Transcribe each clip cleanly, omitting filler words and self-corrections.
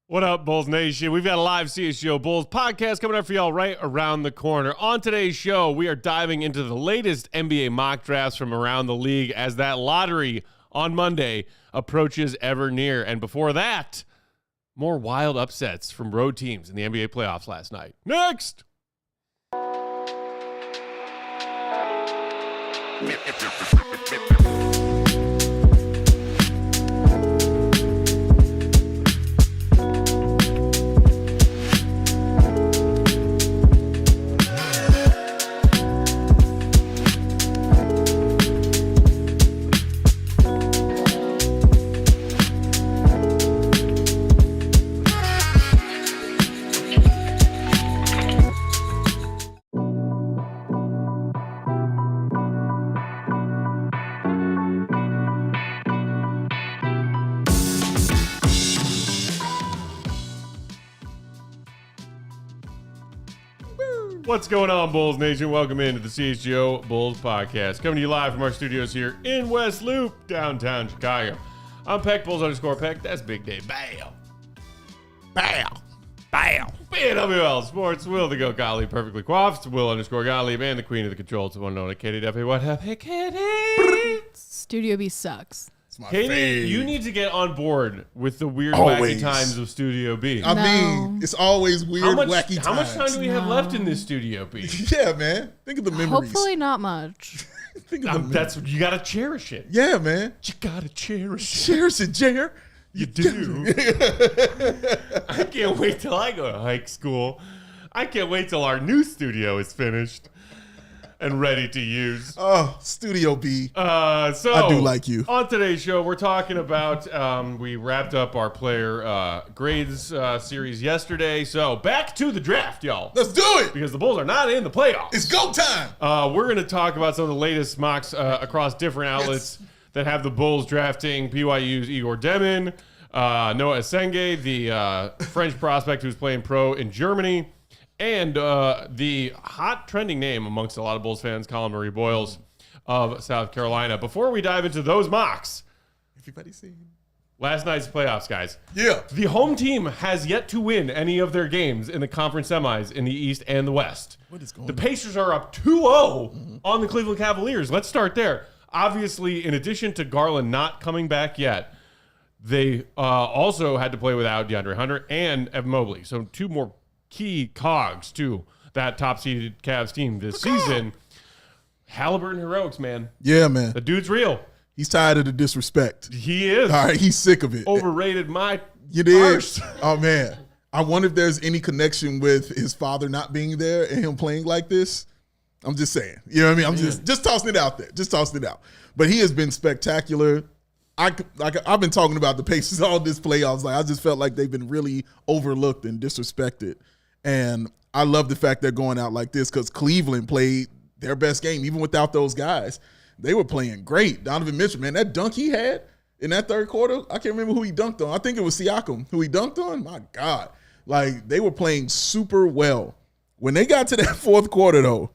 What up, Bulls Nation? We've got a live CHGO Bulls podcast coming up for y'all right around the corner. On today's show, we are diving into the latest NBA mock drafts from around the league as that lottery on Monday approaches ever near. And before that, more wild upsets from road teams in the NBA playoffs last night. Next! What's going on, Bulls Nation? Welcome into the CHGO Bulls podcast. Coming to you live from our studios here in West Loop, downtown Chicago. I'm Peck, Bulls_Peck. That's Big Day. Bam. Bam. Bam. TWolves Sports. Will the Goat Gottlieb, perfectly coiffed. Will_Gottlieb, and the queen of the controls, the one known as Katie Duffy. What up? Hey, Katie. Studio B sucks. Katie, you need to get on board with the weird, wacky times of Studio B. I mean, it's always weird, wacky times. How much time do we have left in this Studio B? Yeah, man. Think of the memories. Hopefully not much. Think of That's you gotta cherish it. Yeah, man. You gotta cherish it. Cherish it, Jer. You do. I can't wait till I go to hike school. I can't wait till our new studio is finished and ready to use. Oh, Studio B. So I do like you. On today's show, we're talking about we wrapped up our player grades series yesterday. So back to the draft, y'all. Let's do it. Because the Bulls are not in the playoffs. It's go time. We're going to talk about some of the latest mocks across different outlets that have the Bulls drafting BYU's Igor Demin, Noah Essengue, the French prospect who's playing pro in Germany, and the hot trending name amongst a lot of Bulls fans, Collin Murray-Boyles of South Carolina. Before we dive into those mocks, everybody seen last night's playoffs, guys. Yeah. The home team has yet to win any of their games in the conference semis in the East and the West. What is going The on? Pacers are up 2-0 on the Cleveland Cavaliers. Let's start there. Obviously, in addition to Garland not coming back yet, they also had to play without DeAndre Hunter and Evan Mobley. So two more key cogs to that top-seeded Cavs team this season. Halliburton heroics, man. Yeah, man. The dude's real. He's tired of the disrespect. He is. All right, he's sick of it. Overrated my You did. arse. Oh, man. I wonder if there's any connection with his father not being there and him playing like this. I'm just saying. You know what I mean? I'm just tossing it out there. Just tossing it out. But he has been spectacular. I've been talking about the Pacers all this playoffs. Like, I just felt like they've been really overlooked and disrespected. And I love the fact they're going out like this because Cleveland played their best game, even without those guys. They were playing great. Donovan Mitchell, man, that dunk he had in that third quarter, I can't remember who he dunked on. I think it was Siakam who he dunked on. My God. Like, they were playing super well. When they got to that fourth quarter, though,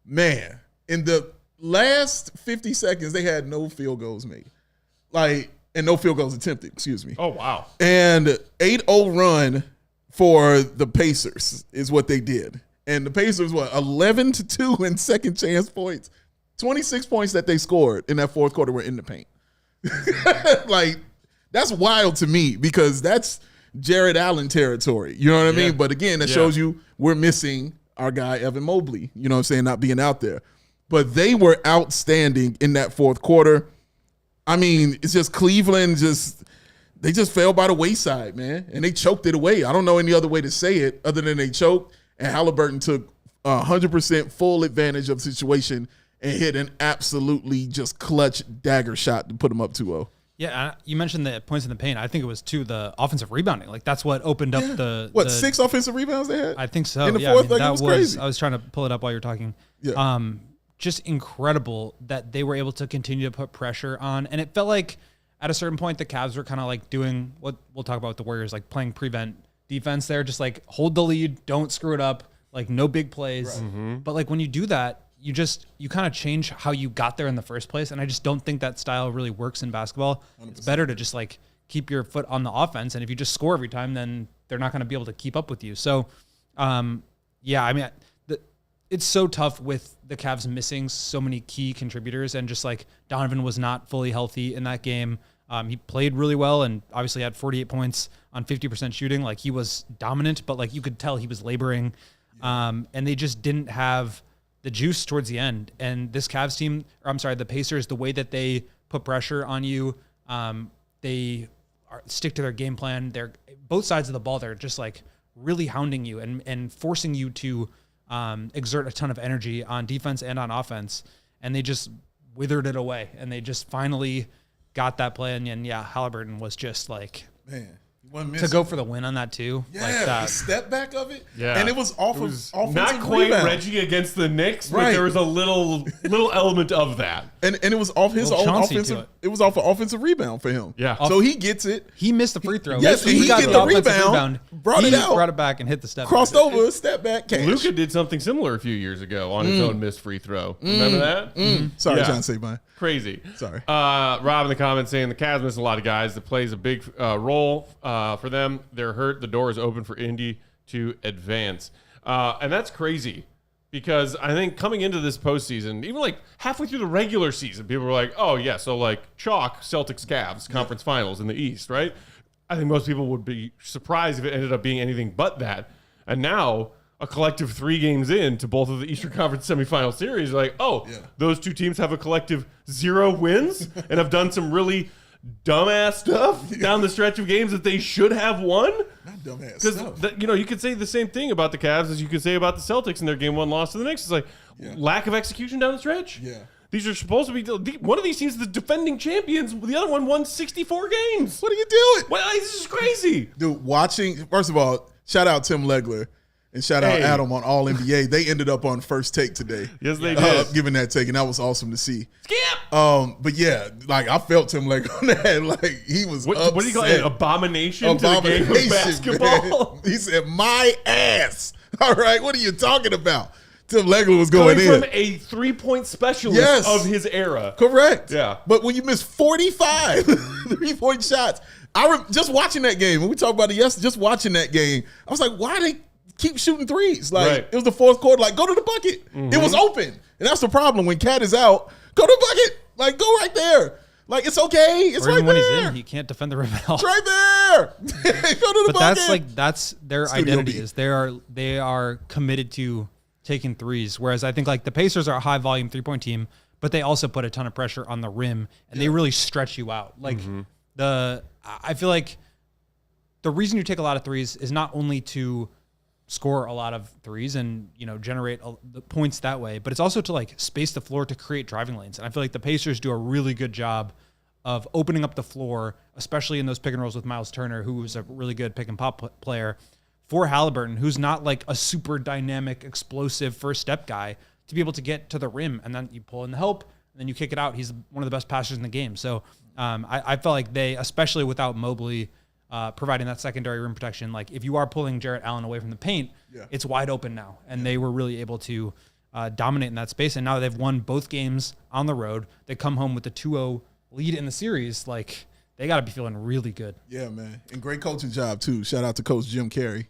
man, in the last 50 seconds, they had no field goals made. Like, and no field goals attempted, excuse me. Oh, wow. And 8-0 run for the Pacers is what they did. And the Pacers, 11-2 in second chance points. 26 points that they scored in that fourth quarter were in the paint. Like, that's wild to me because that's Jared Allen territory. You know what I mean? But again, that shows you we're missing our guy, Evan Mobley, you know what I'm saying, not being out there. But they were outstanding in that fourth quarter. I mean, it's just Cleveland they just fell by the wayside, man. And they choked it away. I don't know any other way to say it other than they choked. And Halliburton took 100% full advantage of the situation and hit an absolutely just clutch dagger shot to put them up 2-0. Yeah, you mentioned the points in the paint. I think it was the offensive rebounding. Like, that's what opened up the 6 offensive rebounds they had? I think so. In the fourth, that it was crazy. I was trying to pull it up while you were talking. Yeah. Just incredible that they were able to continue to put pressure on. And it felt like at a certain point, the Cavs were kind of like doing what we'll talk about with the Warriors, like playing prevent defense there. Just like hold the lead, don't screw it up, like no big plays. Right. Mm-hmm. But like when you do that, you kind of change how you got there in the first place. And I just don't think that style really works in basketball. 100%. It's better to just like keep your foot on the offense. And if you just score every time, then they're not going to be able to keep up with you. So, yeah, I mean, it's so tough with the Cavs missing so many key contributors, and just like Donovan was not fully healthy in that game. He played really well and obviously had 48 points on 50% shooting. Like, he was dominant, but like you could tell he was laboring. And they just didn't have the juice towards the end. And this Cavs team, the Pacers, the way that they put pressure on you, they stick to their game plan. They're both sides of the ball. They're just like really hounding you and forcing you to exert a ton of energy on defense and on offense. And they just withered it away. And they just finally got that play. And yeah, Halliburton was just like, man, to go for the win on that too. Yeah, like that. the step back of it. Yeah. And it was off of offensive not quite rebound. Reggie against the Knicks, but Right. there was a little element of that. And it was off his Little own Chauncey to offensive. it. It was off an offensive rebound for him. Yeah. So he gets it. He missed the free throw. Yes, and he got get the the offensive rebound, brought he it out, brought it back and hit the step. Crossed over, step back, cash. Luka did something similar a few years ago on his own missed free throw. Remember that? Sorry, Yeah. John Sabine. Crazy. Sorry. Rob in the comments saying the Cavs miss a lot of guys. That plays a big role for them. They're hurt. The door is open for Indy to advance. And that's crazy because I think coming into this postseason, even like halfway through the regular season, people were like, oh, yeah, so like chalk Celtics Cavs conference finals in the East, right? I think most people would be surprised if it ended up being anything but that. And now a collective 3 games into both of the Eastern Conference semifinal series, like, oh, those two teams have a collective 0 wins and have done some really dumbass stuff down the stretch of games that they should have won. Not dumbass Because stuff. you could say the same thing about the Cavs as you could say about the Celtics in their game 1 loss to the Knicks. It's like lack of execution down the stretch. Yeah. These are supposed to be one of these teams is the defending champions. The other one won 64 games. What are you doing? Well, this is crazy. Dude, watching, first of all, shout out Tim Legler and shout out Adam on All NBA. They ended up on First Take today. Yes, they did. Giving that take, and that was awesome to see. Skip. But yeah, like I felt Tim Legler on that. Like he was What do you call upset. it? Abomination to the game of basketball. Man. He said, my ass. All right, what are you talking about? Tim Legler was going Coming in. from a 3-point specialist of his era. Correct. Yeah. But when you miss 45 3-point shots, just watching that game, and we talked about it yesterday, just watching that game, I was like, why they keep shooting threes? Like, Right. it was the fourth quarter, like, go to the bucket. It was open. And that's the problem. When Cat is out, go to the bucket. Like, go right there. Like, it's okay. It's Or right even when there. he's in, he can't defend the rim at all. It's right there. Go to the But bucket. that's their Studio identity B. is they are committed to taking threes. Whereas I think like the Pacers are a high volume 3-point team, but they also put a ton of pressure on the rim and they really stretch you out. Like I feel like the reason you take a lot of threes is not only to score a lot of threes and, generate the points that way, but it's also to like space the floor to create driving lanes. And I feel like the Pacers do a really good job of opening up the floor, especially in those pick and rolls with Miles Turner, who is a really good pick and pop player, for Halliburton, who's not like a super dynamic, explosive first step guy, to be able to get to the rim. And then you pull in the help and then you kick it out. He's one of the best passers in the game. So I felt like they, especially without Mobley providing that secondary rim protection, like if you are pulling Jarrett Allen away from the paint, it's wide open now. And they were really able to dominate in that space. And now they've won both games on the road. They come home with the 2-0 lead in the series. Like, they got to be feeling really good. Yeah, man. And great coaching job, too. Shout out to Coach Jim Carey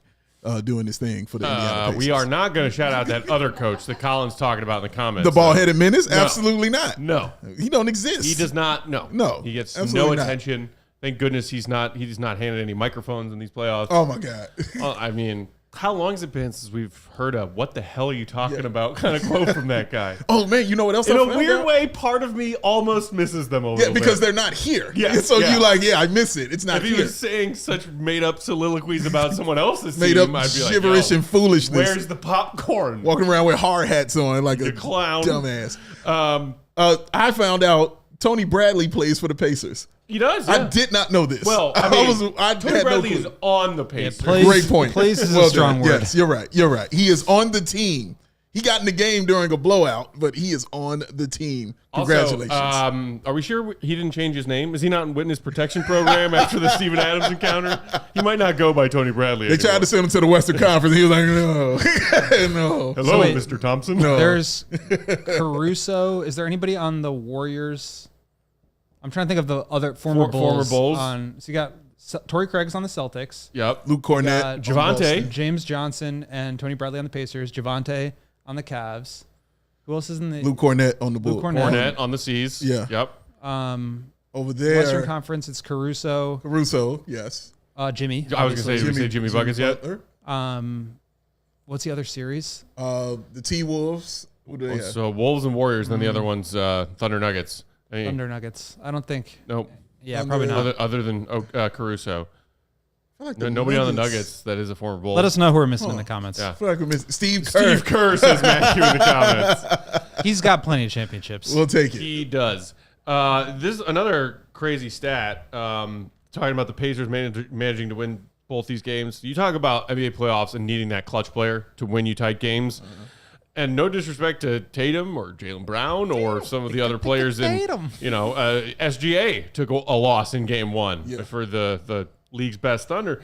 doing this thing for the Indiana Pacers. We are not going to shout out that other coach that Colin's talking about in the comments. The bald-headed menace? Absolutely not. No. He don't exist. He does not. No. No, He gets absolutely no not. attention. Thank goodness he's not handed any microphones in these playoffs. Oh, my God. I mean, how long has it been since we've heard a "what the hell are you talking about" kind of quote from that guy? Oh, man, you know what else In I a found weird out? way, part of me almost misses them a little bit. Because they're not here. Yeah, So yeah. you like, I miss it. It's not If he here. was saying such made-up soliloquies about someone else's Made team, up I'd be like, gibberish "Yo, and foolishness. where's the popcorn?" Walking around with hard hats on like a clown. dumbass. I I found out Tony Bradley plays for the Pacers. He does. I Yeah. did not know this. Well, I mean, I Tony had Bradley no is clue. on the Pacers. Great point. Plays is Well a strong done. word. Yes, you're right. You're right. He is on the team. He got in the game during a blowout, but he is on the team. Congratulations. Also, are we sure he didn't change his name? Is he not in witness protection program after the Steven Adams encounter? He might not go by Tony Bradley they tried to send him to the Western Conference. And he was like, no. No. Hello, So wait, Mr. Thompson. No. There's Caruso. Is there anybody on the Warriors? I'm trying to think of the other former Bulls. So you got Torrey Craig's on the Celtics. Yep. Luke Cornett, Javante, James Johnson, and Tony Bradley on the Pacers. Javante on the Cavs. Who else is in the Luke Cornett on the Bulls. Cornett on the C's. Yeah. Yep. Over there, Western Conference, it's Caruso. Yes. Jimmy. I was going to say, did we say Jimmy Buckets yet? What's the other series? The T-Wolves. Who do they have? So Wolves and Warriors, then the other one's Thunder Nuggets. Thunder Nuggets. I don't think. Nope. Yeah, probably not. Other than Caruso. I feel like Nobody on the Nuggets that is a former Bull. Let us know who we're missing in the comments. Yeah. I feel like we're missing Steve Kerr. Steve Kerr says Matthew in the comments. He's got plenty of championships. We'll take it. He does. This is another crazy stat. Talking about the Pacers managing to win both these games. You talk about NBA playoffs and needing that clutch player to win you tight games. And no disrespect to Tatum or Jaylen Brown or some of the other players in, SGA took a loss in game one for the league's best Thunder.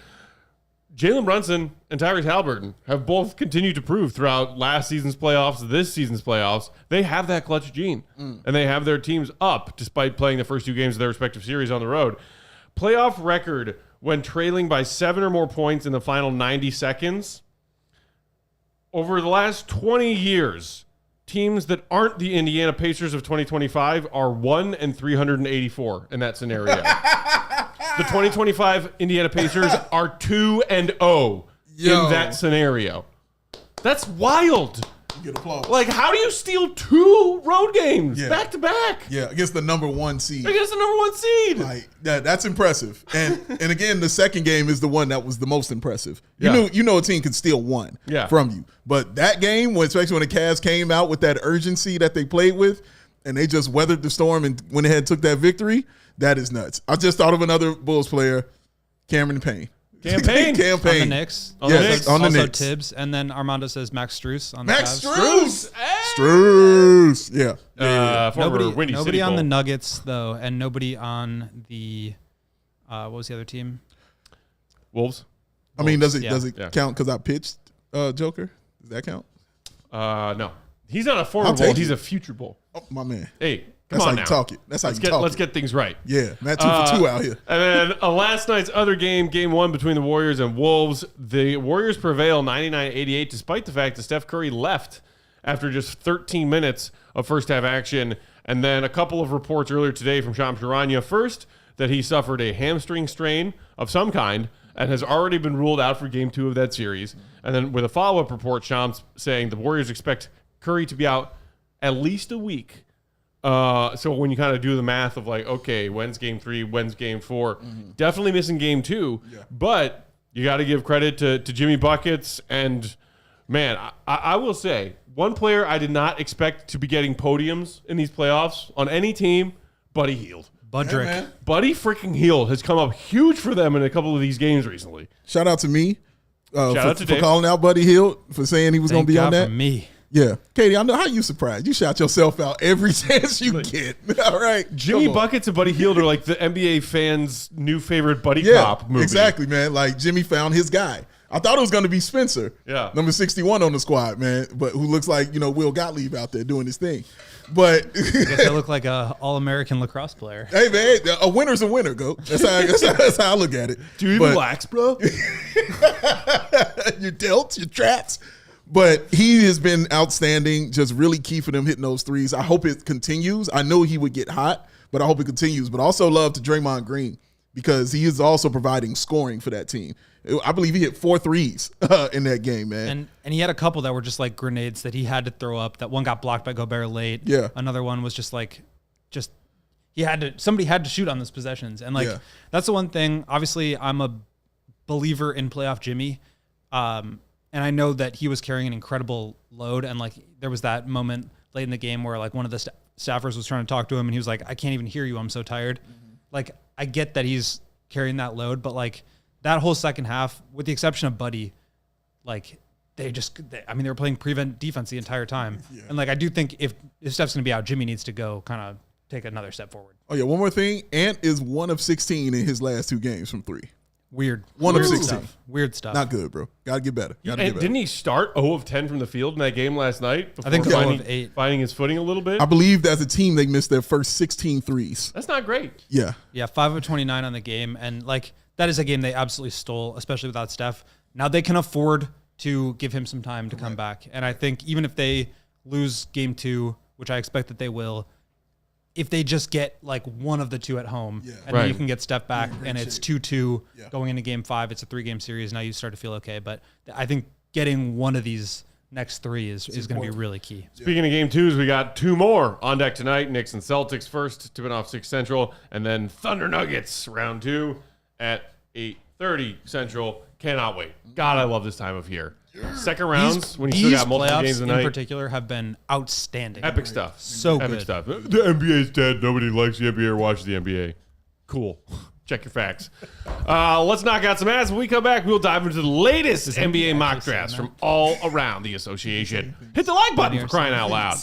Jalen Brunson and Tyrese Halliburton have both continued to prove throughout last season's playoffs, this season's playoffs, they have that clutch gene. And they have their teams up despite playing the first two games of their respective series on the road. Playoff record when trailing by 7 or more points in the final 90 seconds. Over the last 20 years, teams that aren't the Indiana Pacers of 2025 are 1-384 in that scenario. The 2025 Indiana Pacers are 2-0 in that scenario. That's wild. You get applause. Like, how do you steal 2 road games back to back? Yeah, against the number 1 seed. Against the number 1 seed. Like that's impressive. And again, the second game is the one that was the most impressive. You know a team can steal 1 from you. But that game, especially when the Cavs came out with that urgency that they played with, and they just weathered the storm and went ahead and took that victory, that is nuts. I just thought of another Bulls player, Cameron Payne. Campaign. On the Knicks. On the Knicks. Tibbs. And then Armando says Max Strus on the Max Cavs. Strus. Yeah. Former Windy Nobody City on the Bull. Nuggets, though, and nobody on the what was the other team? Wolves. I mean, does it Yeah. count because I pitched Joker? Does that count? No. He's not a former I'll Bull. take He's it. a future Bull. Oh, my man. Hey, That's come how on you now. talk it. That's how you talk Let's it. get things right. Yeah, Matt 2 for 2 out here. And then last night's other game, game 1 between the Warriors and Wolves. The Warriors prevail 99-88 despite the fact that Steph Curry left after just 13 minutes of first half action. And then a couple of reports earlier today from Shams Charania. First, that he suffered a hamstring strain of some kind and has already been ruled out for game 2 of that series. And then with a follow-up report, Shams saying the Warriors expect Curry to be out at least a week. So when you kind of do the math of like, okay, when's game 3, when's game 4, definitely missing game 2, but you got to give credit to Jimmy Buckets. And man, I will say one player I did not expect to be getting podiums in these playoffs on any team, Buddy Hield. Budrick. Buddy freaking Hield has come up huge for them in a couple of these games recently. Shout out to me out to for Dave. calling out Buddy Hield for saying he was going to be on that. For me. Yeah. Katie, I know how you surprised. You shout yourself out every chance you get. All right. Jimmy Come on. Buckets and Buddy Hield are like the NBA fans' new favorite buddy cop movie. Exactly, man. Like Jimmy found his guy. I thought it was going to be Spencer, number 61 on the squad, man, but who looks like, Will Gottlieb out there doing his thing. But I guess I look like a all-American lacrosse player. hey, man, a winner's a winner, go. That's how I look at it. Do you even relax, bro? Your delts, your traps. But he has been outstanding, just really key for them hitting those threes. I hope it continues. I know he would get hot, but I hope it continues. But also love to Draymond Green because he is also providing scoring for that team. I believe he hit 4 threes in that game, man. And he had a couple that were just like grenades that he had to throw up. That one got blocked by Gobert late. Yeah. Another one was somebody had to shoot on those possessions. And that's the one thing. Obviously, I'm a believer in playoff Jimmy. And I know that he was carrying an incredible load. And like there was that moment late in the game where like one of the staffers was trying to talk to him and he was like, I can't even hear you. I'm so tired. Like I get that he's carrying that load, but like that whole second half, with the exception of Buddy, like they were playing prevent defense the entire time. Yeah. And like I do think if Steph's going to be out, Jimmy needs to go kind of take another step forward. Oh yeah, one more thing. Ant is 1 of 16 in his last 2 games from 3. Weird. One of Weird 16. stuff. Weird stuff. Not good, bro. Got to get better. Got to And get better. didn't he start 0 of 10 from the field in that game last night? I think before 0 of 8. finding his footing a little bit. I believe as a team, they missed their first 16 threes. That's not great. Yeah. Yeah, 5 of 29 on the game. And, like, that is a game they absolutely stole, especially without Steph. Now they can afford to give him some time to come back. And I think even if they lose game 2, which I expect that they will, if they just get like one of the 2 at home, and then you can get Steph back, and it's 2-2 going into game 5, it's a 3-game series. Now you start to feel okay. But I think getting one of these next 3 is going to be really key. Speaking of game 2s, we got 2 more on deck tonight. Knicks and Celtics first, tipping off 6 Central, and then Thunder Nuggets round 2 at 8:30 Central. Cannot wait. God, I love this time of year. Second rounds when you still got multiple playoffs games a in night. particular have been outstanding. Epic stuff. So Epic good. stuff. The NBA's dead. Nobody likes the NBA or watches the NBA. Cool. Check your facts. Let's knock out some ass. When we come back, we'll dive into the latest NBA mock drafts from all around the association. Hit the like button for crying out loud.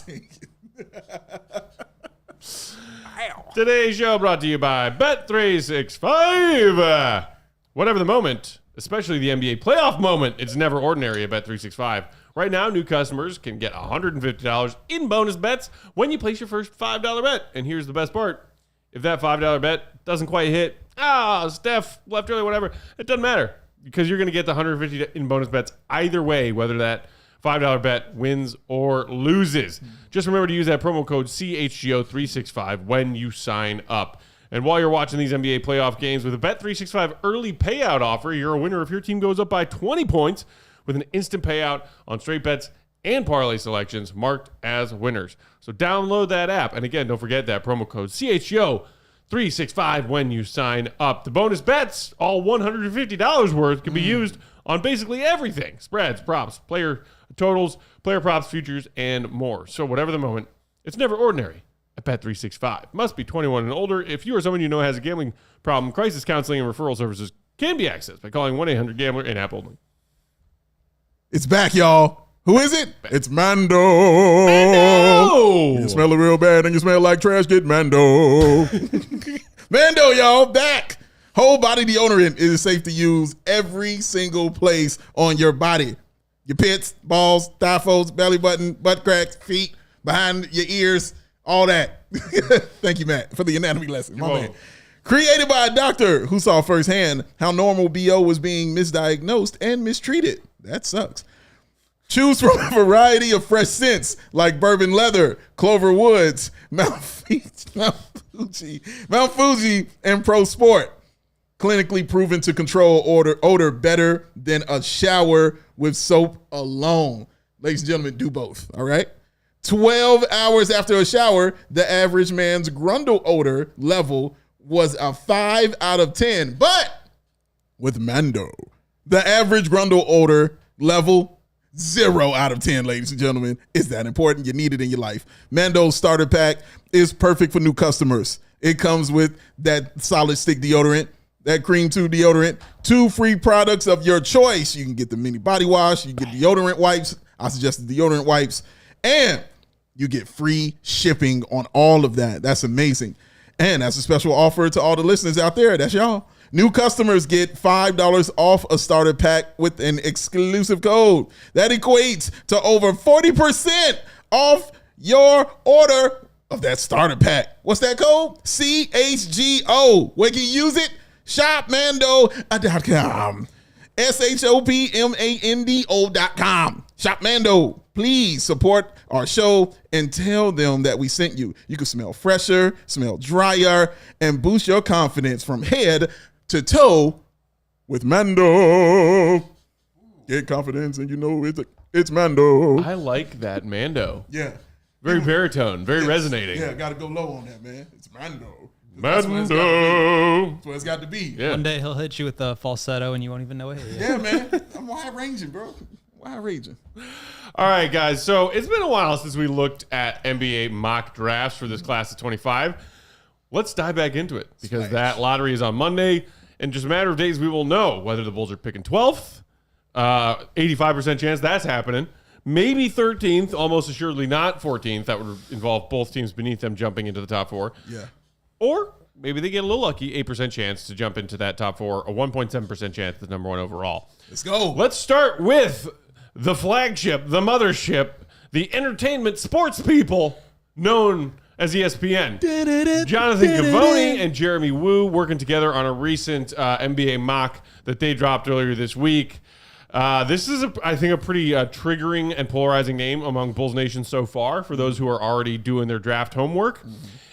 Today's show brought to you by Bet365. Whatever the moment, especially the NBA playoff moment, it's never ordinary at Bet365. Right now, new customers can get $150 in bonus bets when you place your first $5 bet. And here's the best part. If that $5 bet doesn't quite hit, Steph left early, whatever, it doesn't matter because you're going to get the $150 in bonus bets either way, whether that $5 bet wins or loses. Just remember to use that promo code CHGO365 when you sign up. And while you're watching these NBA playoff games with a Bet365 early payout offer, you're a winner if your team goes up by 20 points with an instant payout on straight bets and parlay selections marked as winners. So download that app. And again, don't forget that promo code CHGO365 when you sign up. The bonus bets, all $150 worth, can be used on basically everything. Spreads, props, player totals, player props, futures, and more. So whatever the moment, it's never ordinary at Bet365. Must be 21 and older. If you or someone you know has a gambling problem, crisis counseling and referral services can be accessed by calling 1-800-GAMBLER and app only. It's back, y'all. Who is it? It's Mando. Mando! You smell it real bad and you smell like trash, get Mando. Mando, y'all, back. Whole body deodorant is safe to use every single place on your body. Your pits, balls, thigh folds, belly button, butt cracks, feet, behind your ears, all that. Thank you, Matt, for the anatomy lesson. My man. Created by a doctor who saw firsthand how normal BO was being misdiagnosed and mistreated. That sucks. Choose from a variety of fresh scents like bourbon leather, clover woods, Mount Fuji, and Pro Sport. Clinically proven to control odor better than a shower with soap alone. Ladies and gentlemen, do both, all right? 12 hours after a shower, the average man's grundle odor level was a 5 out of 10. But with Mando, the average grundle odor level, 0 out of 10, ladies and gentlemen. Is that important? You need it in your life. Mando's starter pack is perfect for new customers. It comes with that solid stick deodorant, that Cream 2 deodorant, 2 free products of your choice. You can get the mini body wash, you get deodorant wipes. I suggest the deodorant wipes, and you get free shipping on all of that. That's amazing. And that's a special offer to all the listeners out there. That's y'all. New customers get $5 off a starter pack with an exclusive code. That equates to over 40% off your order of that starter pack. What's that code? CHGO. Where can you use it? ShopMando.com. ShopMando.com. ShopMando. Please support our show and tell them that we sent you. You can smell fresher, smell drier, and boost your confidence from head to toe with Mando. Get confidence and you know it's Mando. I like that Mando. Yeah. Very baritone, very resonating. Yeah, got to go low on that, man. It's Mando. Mando. That's what it's got to be. Yeah. One day he'll hit you with a falsetto and you won't even know it. Yeah, man. I'm wide ranging, bro. Wide ranging. All right, guys. So it's been a while since we looked at NBA mock drafts for this class of 25. Let's dive back into it because that lottery is on Monday. In just a matter of days, we will know whether the Bulls are picking 12th. 85% chance that's happening. Maybe 13th, almost assuredly not 14th. That would involve both teams beneath them jumping into the top 4. Yeah. Or maybe they get a little lucky, 8% chance to jump into that top 4, a 1.7% chance at number 1 overall. Let's go. Let's start with the flagship, the mothership, the entertainment sports people known as ESPN. Jonathan Givony and Jeremy Wu working together on a recent NBA mock that they dropped earlier this week. This is, I think, a pretty triggering and polarizing name among Bulls Nation so far for those who are already doing their draft homework.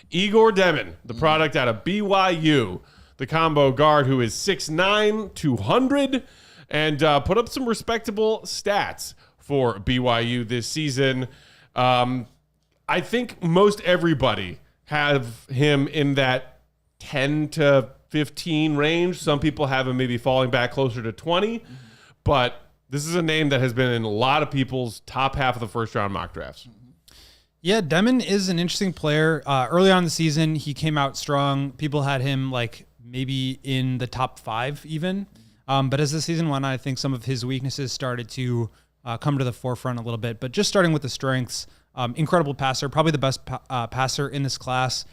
Igor Demin, the product out of BYU, the combo guard who is 6'9", 200, and put up some respectable stats for BYU this season. I think most everybody have him in that 10 to 15 range. Some people have him maybe falling back closer to 20, but this is a name that has been in a lot of people's top half of the first round mock drafts. Yeah, Demin is an interesting player. Early on in the season, he came out strong. People had him like maybe in the top 5 even. But as the season went on, I think some of his weaknesses started to come to the forefront a little bit. But just starting with the strengths, incredible passer, probably the best passer in this class.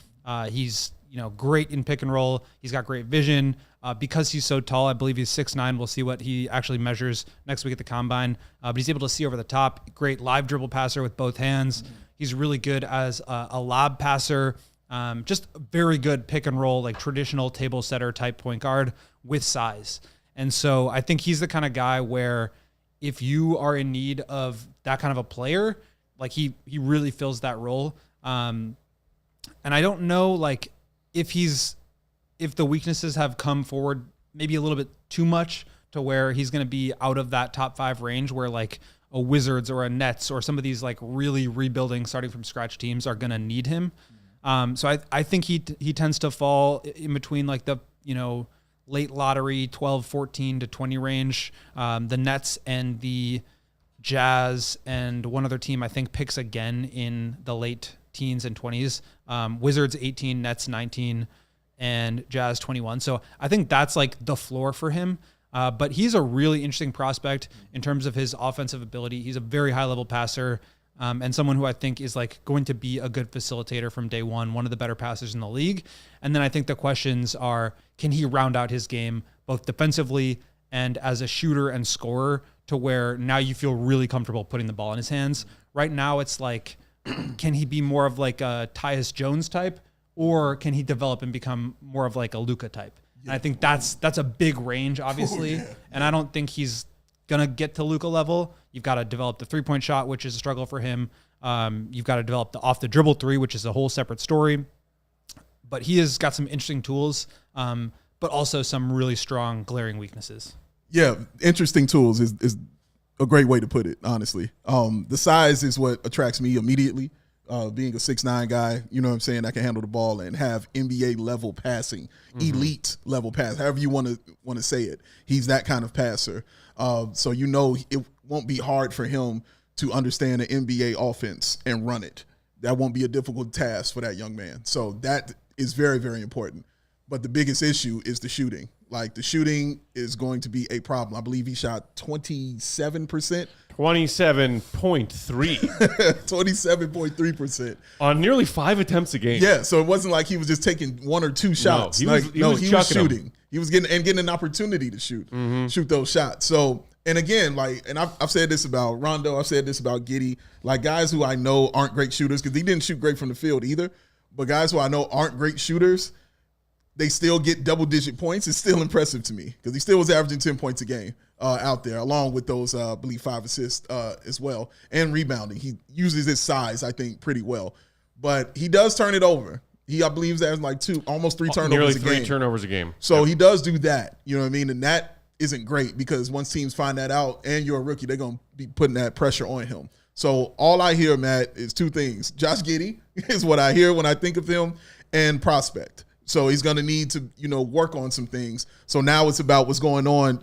He's great in pick and roll. He's got great vision. Because he's so tall, I believe he's 6'9". We'll see what he actually measures next week at the combine. But he's able to see over the top. Great live dribble passer with both hands. He's really good as a lob passer. Just very good pick and roll, like traditional table setter type point guard with size. And so I think he's the kind of guy where if you are in need of that kind of a player, like he really fills that role. And I don't know, like if the weaknesses have come forward maybe a little bit too much to where he's going to be out of that top 5 range where like a Wizards or a Nets or some of these like really rebuilding, starting from scratch teams are going to need him. So I think he tends to fall in between like the, late lottery 12, 14 to 20 range. The Nets and the Jazz and one other team I think picks again in the late teens and 20s. Wizards 18, Nets 19, and Jazz 21. So I think that's like the floor for him. But he's a really interesting prospect in terms of his offensive ability. He's a very high-level passer and someone who I think is like going to be a good facilitator from day one of the better passers in the league. And then I think the questions are, can he round out his game both defensively and as a shooter and scorer to where now you feel really comfortable putting the ball in his hands? Right now it's like, can he be more of like a Tyus Jones type, or can he develop and become more of like a Luka type? And I think that's a big range, obviously. And I don't think he's going to get to Luka level. You've got to develop the three-point shot, which is a struggle for him. You've got to develop the off-the-dribble three, which is a whole separate story. But he has got some interesting tools, but also some really strong, glaring weaknesses. Yeah, interesting tools is a great way to put it, honestly. The size is what attracts me immediately. Being a 6'9" guy, you know what I'm saying, that can handle the ball and have NBA level passing, elite level pass, however you want to say it. He's that kind of passer. So it won't be hard for him to understand the NBA offense and run it. That won't be a difficult task for that young man. So that is very, very important. But the biggest issue is the shooting. Like, the shooting is going to be a problem. I believe he shot 27%. 27.3. 27.3%. On nearly 5 attempts a game. Yeah, so it wasn't like he was just taking 1 or 2 shots. He was shooting. them. He was getting an opportunity to shoot those shots. So, and again, I've said this about Rondo, I've said this about Giddey, like guys who I know aren't great shooters, because he didn't shoot great from the field either, but guys who I know aren't great shooters, they still get double-digit points. It's still impressive to me, because he still was averaging 10 points a game out there, along with those, I believe, 5 assists as well, and rebounding. He uses his size, I think, pretty well. But he does turn it over. I believe he's averaging like almost 3 turnovers nearly a game. 3 turnovers a game. So he does do that, you know what I mean? And that isn't great, because once teams find that out and you're a rookie, they're going to be putting that pressure on him. So all I hear, Matt, is 2 things. Josh Giddey is what I hear when I think of him, and prospect. So he's going to need to, work on some things. So now it's about what's going on,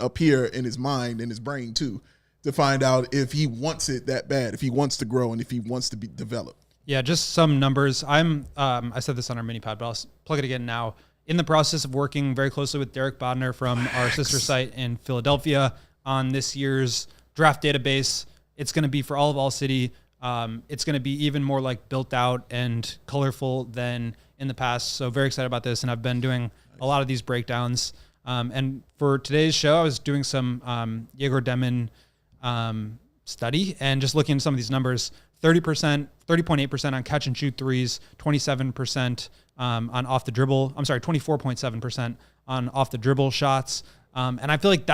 up here in his mind and his brain too, to find out if he wants it that bad, if he wants to grow, and if he wants to be developed. Yeah, just some numbers. I said this on our mini pod, but I'll plug it again now. In the process of working very closely with Derek Bodner from our sister site in Philadelphia on this year's draft database. It's going to be for all of ALLCITY. it's going to be even more like built out and colorful than in the past. So very excited about this. And I've been doing a lot of these breakdowns. And for today's show, I was doing some Igor Demin study and just looking at some of these numbers. 30.8% on catch and shoot threes, 27% on off the dribble. 24.7% on off the dribble shots. And I feel like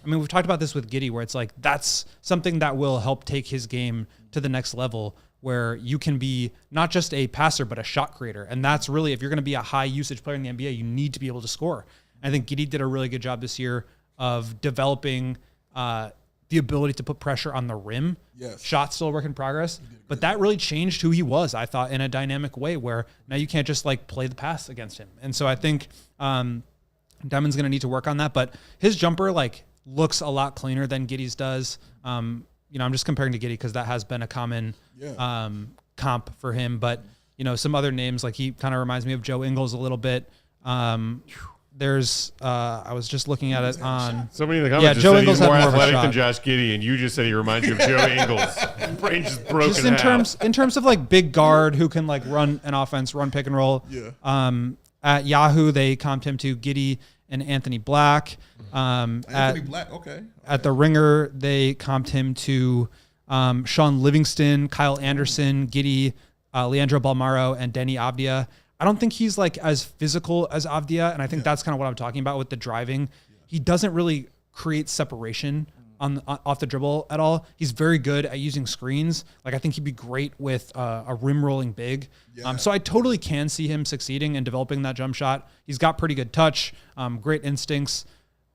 we've talked about this with Giddey, where it's like, that's something that will help take his game to the next level, where you can be not just a passer, but a shot creator. And that's really, if you're going to be a high usage player in the NBA, you need to be able to score. I think Giddey did a really good job this year of developing the ability to put pressure on the rim. Yes. Shot's still a work in progress, but that really changed who he was, I thought, in a dynamic way, where now you can't just like play the pass against him. And so I think Demon's going to need to work on that, but his jumper like looks a lot cleaner than Giddey's does. I'm just comparing to Giddey because that has been a common comp for him, but some other names, like he kind of reminds me of Joe Ingles a little bit. There's I was just looking at it on somebody in the comments. Joe said Ingles he's more had more of a athletic shot than Josh Giddey, and you just said he reminds you of Joe Ingles. His brain just broken. Just in terms of like big guard who can like run an offense, run pick and roll. Yeah. At Yahoo, they comped him to Giddey and Anthony Black. Anthony Black, okay. At the Ringer, they comped him to Sean Livingston, Kyle Anderson, Giddey, Leandro Balmaro, and Denny Avdia. I don't think he's like as physical as Avdia, and I think that's kind of what I'm talking about with the driving. He doesn't really create separation off the dribble at all. He's very good at using screens. Like I think he'd be great with a rim rolling big. So I totally can see him succeeding and developing that jump shot. He's got pretty good touch, great instincts.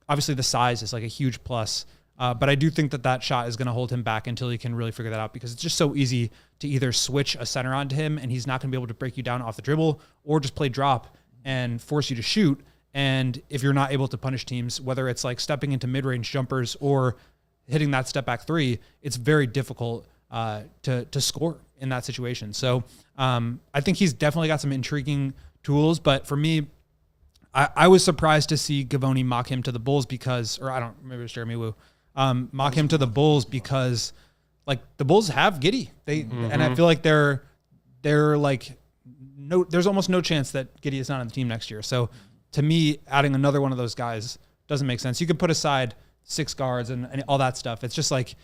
Obviously the size is like a huge plus. But I do think that shot is going to hold him back until he can really figure that out, because it's just so easy to either switch a center onto him and he's not going to be able to break you down off the dribble, or just play drop and force you to shoot. And if you're not able to punish teams, whether it's like stepping into mid-range jumpers or hitting that step back three, it's very difficult to score in that situation. So I think he's definitely got some intriguing tools, but for me, I was surprised to see Gavoni mock him to the Bulls maybe it was Jeremy Wu. Mock him to the Bulls because like the Bulls have Giddey. And I feel like they're like there's almost no chance that Giddey is not on the team next year. So to me, adding another one of those guys doesn't make sense. You could put aside 6 guards and all that stuff. It's just like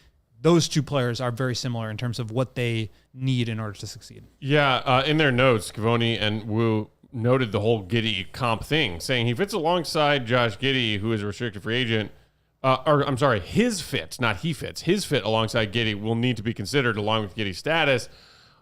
those two players are very similar in terms of what they need in order to succeed. Yeah, in their notes, Gavoni and Wu noted the whole Giddey comp thing, saying he fits alongside Josh Giddey, who is a restricted free agent. His fit, not he fits. His fit alongside Giddey will need to be considered along with Giddey's status,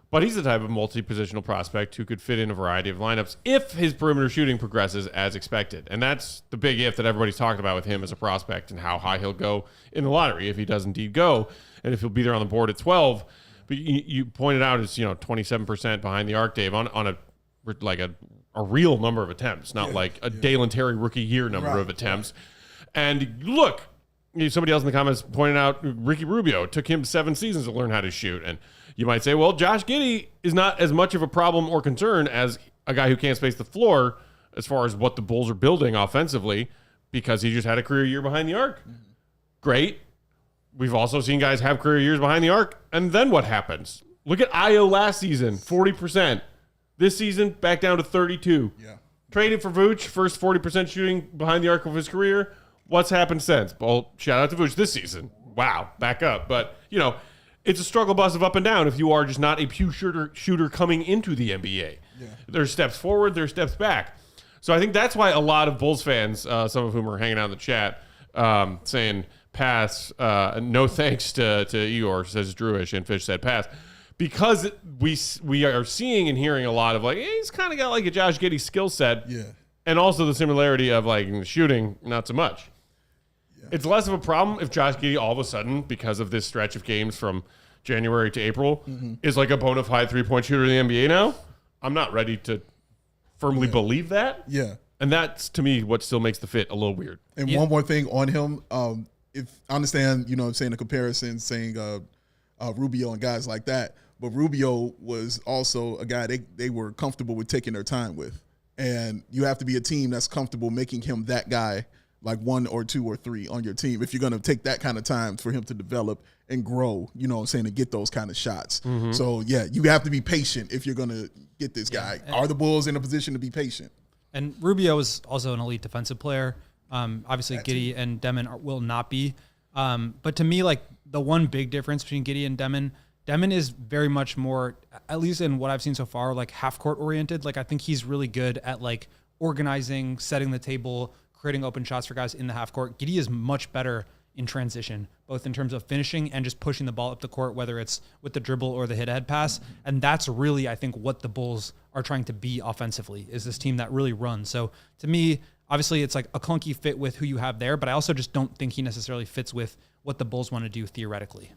but he's the type of multi-positional prospect who could fit in a variety of lineups if his perimeter shooting progresses as expected. And that's the big if that everybody's talking about with him as a prospect and how high he'll go in the lottery if he does indeed go, and if he'll be there on the board at 12. But you pointed out it's 27% behind the arc, Dave, on a real number of attempts, not like a Dalen Terry rookie year number of attempts. And look, somebody else in the comments pointed out Ricky Rubio. It took him 7 seasons to learn how to shoot. And you might say, well, Josh Giddey is not as much of a problem or concern as a guy who can't space the floor as far as what the Bulls are building offensively, because he just had a career year behind the arc. Great. We've also seen guys have career years behind the arc. And then what happens? Look at Io last season, 40%. This season, back down to 32. Yeah. Traded for Vooch, first 40% shooting behind the arc of his career. What's happened since? Well, shout out to Vooch this season. Wow, back up. But, it's a struggle bus of up and down if you are just not a pure shooter coming into the NBA. Yeah. There's steps forward, there's steps back. So I think that's why a lot of Bulls fans, some of whom are hanging out in the chat, saying pass, no thanks to Igor, says Drewish, and Fish said pass. Because we are seeing and hearing a lot of like, he's kind of got like a Josh Giddey skill set. Yeah. And also the similarity of like shooting, not so much. Yeah. It's less of a problem if Josh Giddey all of a sudden, because of this stretch of games from January to April, is like a bona fide 3-point shooter in the NBA now. I'm not ready to firmly believe that. Yeah. And that's, to me, what still makes the fit a little weird. And one more thing on him. If I understand, I'm saying the comparison, saying Rubio and guys like that. But Rubio was also a guy they were comfortable with taking their time with. And you have to be a team that's comfortable making him that guy like 1 or 2 or 3 on your team if you're going to take that kind of time for him to develop and grow, you know what I'm saying, to get those kind of shots. So, yeah, you have to be patient if you're going to get this guy. Are the Bulls in a position to be patient? And Rubio is also an elite defensive player. Obviously, Giddey and Demin will not be. But to me, like, the one big difference between Giddey and Demin is very much more, at least in what I've seen so far, like half-court oriented. Like, I think he's really good at, like, organizing, setting the table, creating open shots for guys in the half-court. Giddey is much better in transition, both in terms of finishing and just pushing the ball up the court, whether it's with the dribble or the hit-ahead pass. And that's really, I think, what the Bulls are trying to be offensively, is this team that really runs. So to me, obviously, it's like a clunky fit with who you have there, but I also just don't think he necessarily fits with what the Bulls want to do theoretically.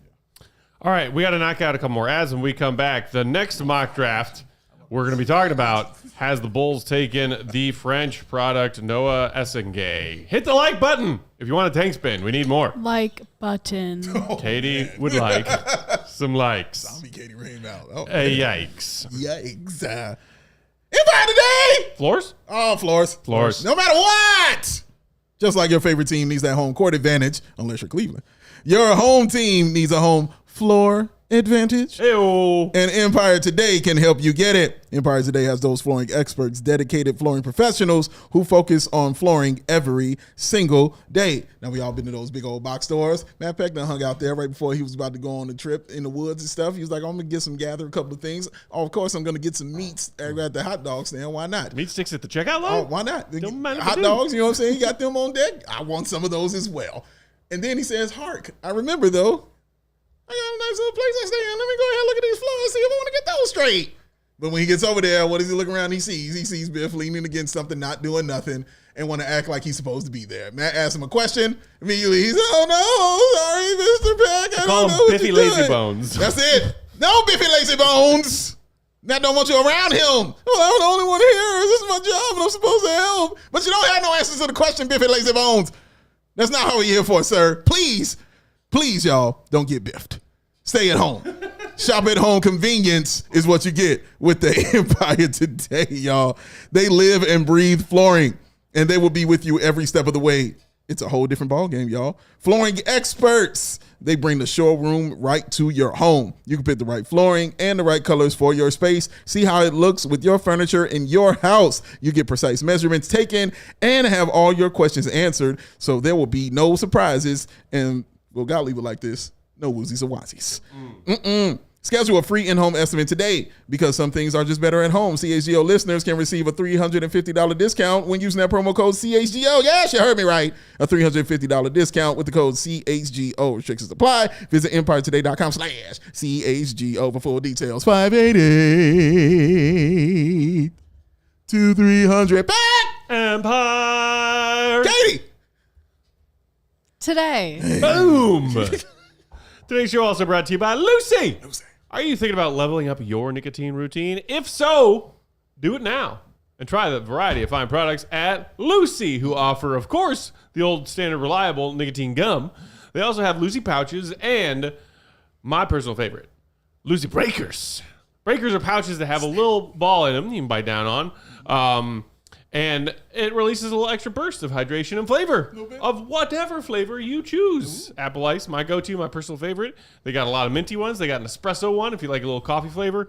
All right, we got to knock out a couple more ads when we come back. The next mock draft we're going to be talking about has the Bulls taken the French product Noah Essengue. Hit the like button if you want a tank spin. We need more. Like button. Katie would like some likes. Zombie Katie rained out. Oh, Yikes. Yikes. Empire today! Floors? Oh, floors. Floors. No matter what! Just like your favorite team needs that home court advantage, unless you're Cleveland, your home team needs a home floor advantage. Ew. And Empire Today can help you get it. Empire Today has those flooring experts, dedicated flooring professionals who focus on flooring every single day. Now, we all been to those big old box stores. Matt Peck done hung out there right before he was about to go on the trip in the woods and stuff. He was like, I'm going to gather a couple of things. Oh, of course, I'm going to get some meats at the hot dog stand. Why not? Meat sticks at the checkout line? Oh, why not? Don't mind if Hot I do. dogs, you know what I'm saying? He got them on deck. I want some of those as well. And then he says, Hark, I remember, though, I got a nice little place I stay in. Let me go ahead and look at these floors, see if I want to get those straight. But when he gets over there, what does he look around? He sees Biff leaning against something, not doing nothing, and want to act like he's supposed to be there. Matt asks him a question. Immediately, he's, oh, no, sorry, Mr. Peck. I Call don't him know what Biffy you're Lazy doing. Bones. That's it. No, Biffy Lazy Bones. Matt don't want you around him. Well, I'm the only one here. This is my job, and I'm supposed to help. But you don't have no answers to the question, Biffy Lazy Bones. That's not how we're here for, sir. Please, y'all, don't get biffed. Stay at home. Shop at home. Convenience is what you get with the Empire Today, y'all. They live and breathe flooring, and they will be with you every step of the way. It's a whole different ballgame, y'all. Flooring experts. They bring the showroom right to your home. You can pick the right flooring and the right colors for your space. See how it looks with your furniture in your house. You get precise measurements taken and have all your questions answered, so there will be no surprises. And, well, God leave it like this. No woozies or wazies. Schedule a free in-home estimate today because some things are just better at home. CHGO listeners can receive a $350 discount when using that promo code CHGO. Yes, you heard me right. A $350 discount with the code CHGO. Restrictions apply. Visit EmpireToday.com/CHGO for full details. 588-2300. Back! Empire. Katie! Today. Boom. Today's show also brought to you by Lucy. Are you thinking about leveling up your nicotine routine? If so, do it now and try the variety of fine products at Lucy, who offer, of course, the old standard reliable nicotine gum. They also have Lucy pouches and my personal favorite, Lucy Breakers. Breakers are pouches that have a little ball in them you can bite down on. And it releases a little extra burst of hydration and flavor of whatever flavor you choose. Apple Ice, my go-to, my personal favorite. They got a lot of minty ones. They got an espresso one if you like a little coffee flavor.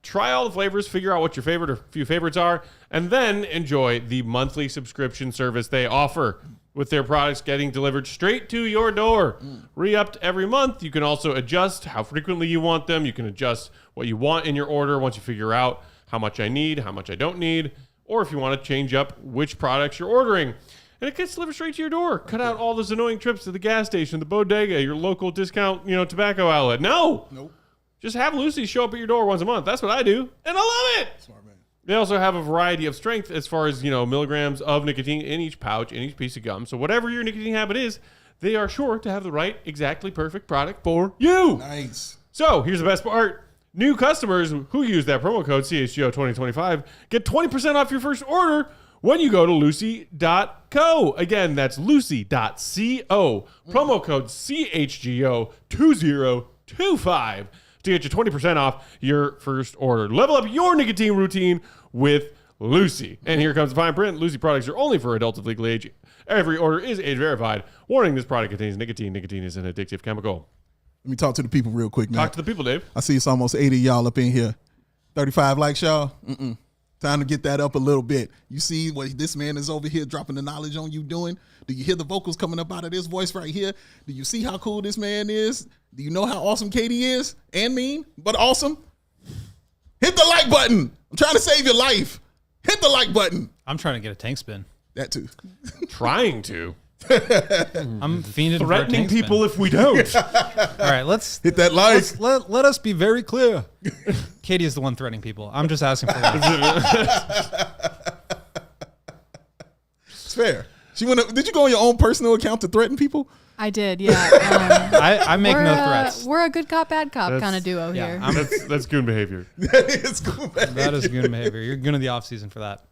Try all the flavors, figure out what your favorite or few favorites are, and then enjoy the monthly subscription service they offer with their products getting delivered straight to your door. Re-upped every month. You can also adjust how frequently you want them. You can adjust what you want in your order once you figure out how much I need, how much I don't need, or if you want to change up which products you're ordering. And it gets delivered straight to your door. Cut out all those annoying trips to the gas station, the bodega, your local discount, tobacco outlet. No. Nope. Just have Lucy show up at your door once a month. That's what I do. And I love it. Smart man. They also have a variety of strength as far as, milligrams of nicotine in each pouch, in each piece of gum. So whatever your nicotine habit is, they are sure to have the right, exactly perfect product for you. Nice. So here's the best part. New customers who use that promo code CHGO2025 get 20% off your first order when you go to lucy.co. Again, that's lucy.co. Promo code CHGO2025 to get you 20% off your first order. Level up your nicotine routine with Lucy. And here comes the fine print. Lucy products are only for adults of legal age Every order is age verified. Warning, this product contains nicotine. Nicotine is an addictive chemical. Let me talk to the people real quick, man. Talk to the people, Dave. I see it's almost 80 of y'all up in here. 35 likes, y'all. Time to get that up a little bit. You see what this man is over here dropping the knowledge on you doing? Do you hear the vocals coming up out of this voice right here? Do you see how cool this man is? Do you know how awesome Katie is? And mean, but awesome? Hit the like button. I'm trying to save your life. Hit the like button. I'm trying to get a tank spin. That too. Trying to. I'm fiending for a Threatening tank spin. people if we don't. All right, let's Hit that like. let us be very clear. Katie is the one threatening people. I'm just asking for that. It's fair. Did you go on your own personal account to threaten people? I did, yeah. I make no threats. We're a good cop, bad cop kind of duo here. That's goon behavior. It's cool, man. That is goon behavior. You're goon of the off season for that.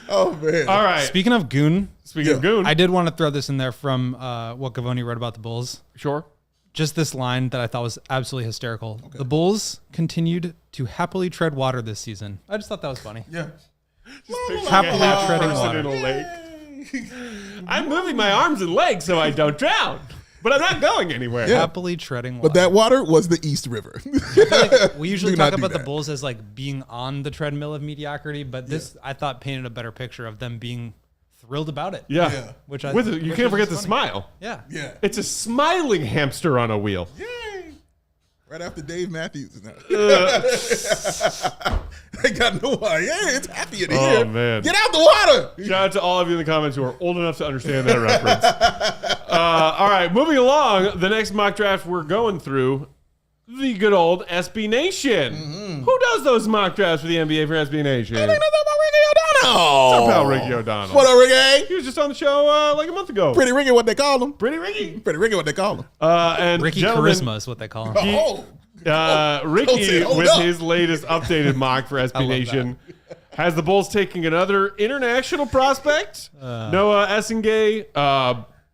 Oh, man. All right. Speaking of goon, Speaking of goon. I did want to throw this in there from what Gavoni wrote about the Bulls. Sure. Just this line that I thought was absolutely hysterical. Okay. The Bulls continued to happily tread water this season. I just thought that was funny. Yeah. Happily treading water. In a lake. I'm moving my arms and legs so I don't drown, but I'm not going anywhere. Yeah. Happily treading water. But that water was the East River. Like we usually Do talk not do about the that. Bulls as like being on the treadmill of mediocrity, but this I thought painted a better picture of them being thrilled about it. Yeah. Yeah. Which I With which you can't was forget the funny. smile. Yeah. Yeah. It's a smiling hamster on a wheel. Yay. Right after Dave Matthews. They got no one. Yeah, it's happy in here. Oh, man. Get out the water. Shout out to all of you in the comments who are old enough to understand that reference. All right, moving along. The next mock draft we're going through, the good old SB Nation. Who does those mock drafts for the NBA for SB Nation? Hey, that's about Ricky O'Donnell. What's up, pal Ricky O'Donnell? What up, Ricky? He was just on the show like a month ago. Pretty Ricky, what they call him. Pretty Ricky. Pretty Ricky, what they call him. And Ricky gentlemen, Charisma is what they call him. Oh. Ricky, hold with up. his latest updated mock for SB love Nation, has the Bulls taking another international prospect, Noah Essengue,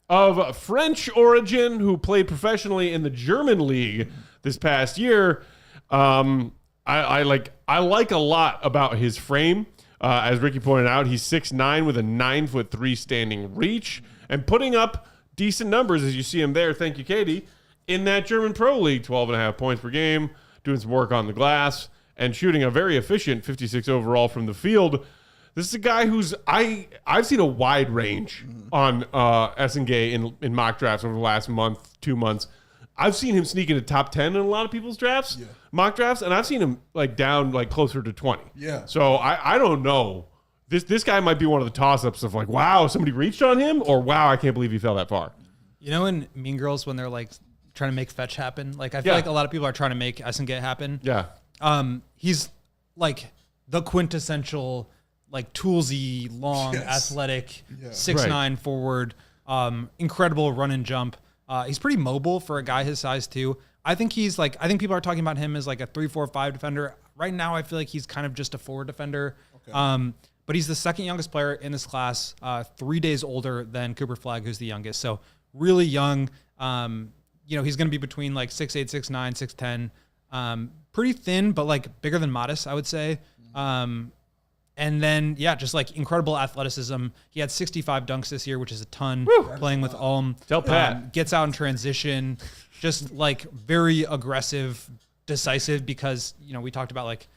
of French origin, who played professionally in the German league this past year. I like a lot about his frame. As Ricky pointed out, he's 6'9" with a 9'3" standing reach and putting up decent numbers as you see him there. Thank you, Katie. In that German Pro League, 12.5 points per game, doing some work on the glass, and shooting a very efficient 56 overall from the field. This is a guy who's I've seen a wide range on Essengue in mock drafts over the last month, 2 months. I've seen him sneak into top 10 in a lot of people's drafts, mock drafts, and I've seen him like down like closer to 20. Yeah. So I don't know. This guy might be one of the toss-ups of like, wow, somebody reached on him, or wow, I can't believe he fell that far. You know in Mean Girls when they're like trying to make fetch happen? Like I feel like a lot of people are trying to make Essengue happen. Yeah. He's like the quintessential like toolsy, long, athletic, 6'9" forward, incredible run and jump. He's pretty mobile for a guy his size too. I think people are talking about him as like a 3-4-5 defender. Right now I feel like he's kind of just a forward defender. Okay. But he's the second youngest player in this class, 3 days older than Cooper Flagg, who's the youngest. So really young. He's going to be between like 6'8", 6'9", 6'10", pretty thin, but like bigger than Modest, I would say. And then, just like incredible athleticism. He had 65 dunks this year, which is a ton. Playing with Ulm. Tell Pat. Gets out in transition. Just like very aggressive, decisive because, we talked about like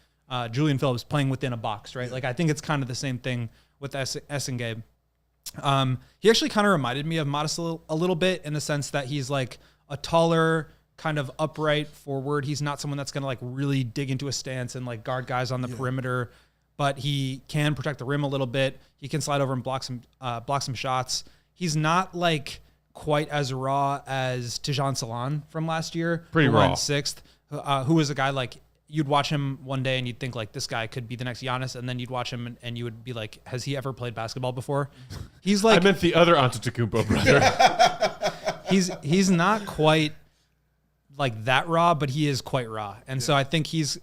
Julian Phillips playing within a box, right? Like I think it's kind of the same thing with Essengue. He actually kind of reminded me of Modest a little bit in the sense that he's like a taller, kind of upright forward. He's not someone that's going to like really dig into a stance and like guard guys on the perimeter, but he can protect the rim a little bit. He can slide over and block some shots. He's not like quite as raw as Tijan Salon from last year. Pretty who raw. went sixth, who was a guy like you'd watch him one day and you'd think like this guy could be the next Giannis, and then you'd watch him and you would be like, has he ever played basketball before? He's like I meant the other Antetokounmpo brother. he's not quite like that raw, but he is quite raw. And so I think he's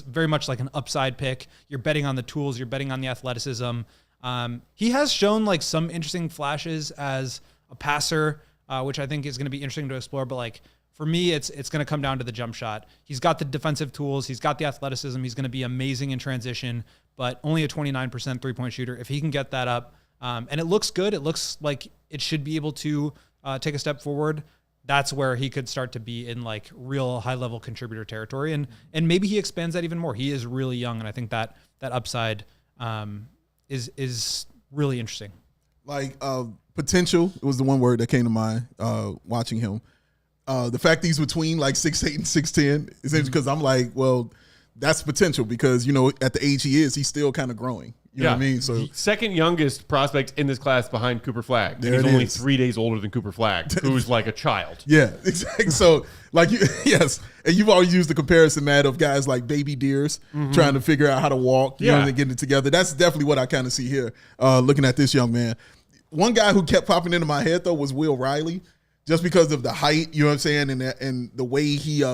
very much like an upside pick. You're betting on the tools, you're betting on the athleticism. He has shown like some interesting flashes as a passer, which I think is going to be interesting to explore. But like for me, it's going to come down to the jump shot. He's got the defensive tools, he's got the athleticism, he's going to be amazing in transition, but only a 29% 3-point shooter. If he can get that up, And it looks good. It looks like it should be able to take a step forward. That's where he could start to be in like real high level contributor territory. And maybe he expands that even more. He is really young. And I think that upside is really interesting. Like potential was the one word that came to mind watching him. The fact that he's between like 6'8" and 6'10" is interesting because I'm like, well, that's potential because, at the age he is, he's still kind of growing. You know what I mean? So second youngest prospect in this class behind Cooper Flagg. There He's it only is. 3 days older than Cooper Flagg, who's like a child. Yeah, exactly. So like, yes. And you've always used the comparison, Matt, of guys like baby deers trying to figure out how to walk, and getting it together. That's definitely what I kind of see here looking at this young man. One guy who kept popping into my head, though, was Will Riley, just because of the height, you know what I'm saying, and the way he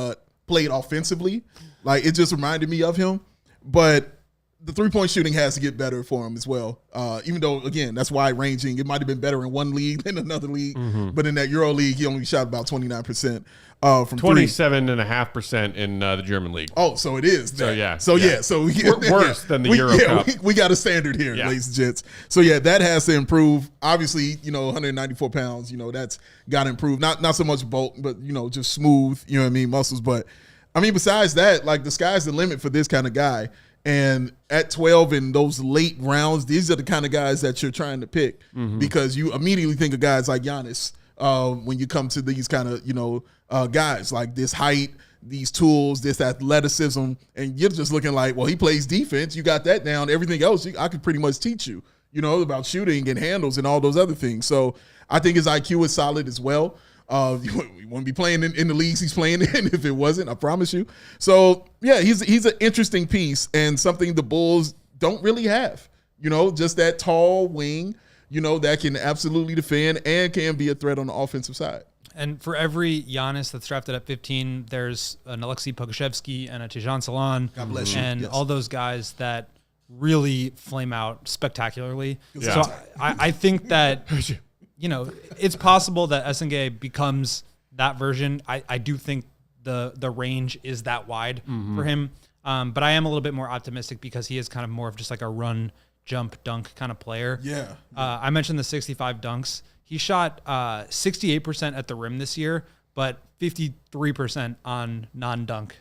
played offensively. Like, it just reminded me of him. But the three-point shooting has to get better for him as well. Even though, again, that's wide ranging. It might have been better in one league than another league. But in that Euro League, he only shot about 29% from 27.5% in the German league. Oh, so it is. So, yeah. So, yeah. So worse than the Euro Cup. We got a standard here, ladies and gents. So, yeah, that has to improve. Obviously, 194 pounds, that's got to improve. Not so much bulk, but, just smooth, muscles. But, I mean, besides that, like, the sky's the limit for this kind of guy. And at 12 in those late rounds, these are the kind of guys that you're trying to pick because you immediately think of guys like Giannis when you come to these kind of, guys like this height, these tools, this athleticism, and you're just looking like, well, he plays defense. You got that down. Everything else, I could pretty much teach you, about shooting and handles and all those other things. So I think his IQ is solid as well. You wouldn't be playing in the leagues he's playing in if it wasn't, I promise you. So, yeah, he's an interesting piece and something the Bulls don't really have. Just that tall wing, that can absolutely defend and can be a threat on the offensive side. And for every Giannis that's drafted at 15, there's an Alexei Pokusevski and a Tijan Salon. God bless you. And all those guys that really flame out spectacularly. Yeah. So I think that... it's possible that Essengue becomes that version. I do think the range is that wide for him. But I am a little bit more optimistic because he is kind of more of just like a run, jump, dunk kind of player. Yeah. I mentioned the 65 dunks. He shot 68% at the rim this year, but 53% on non-dunk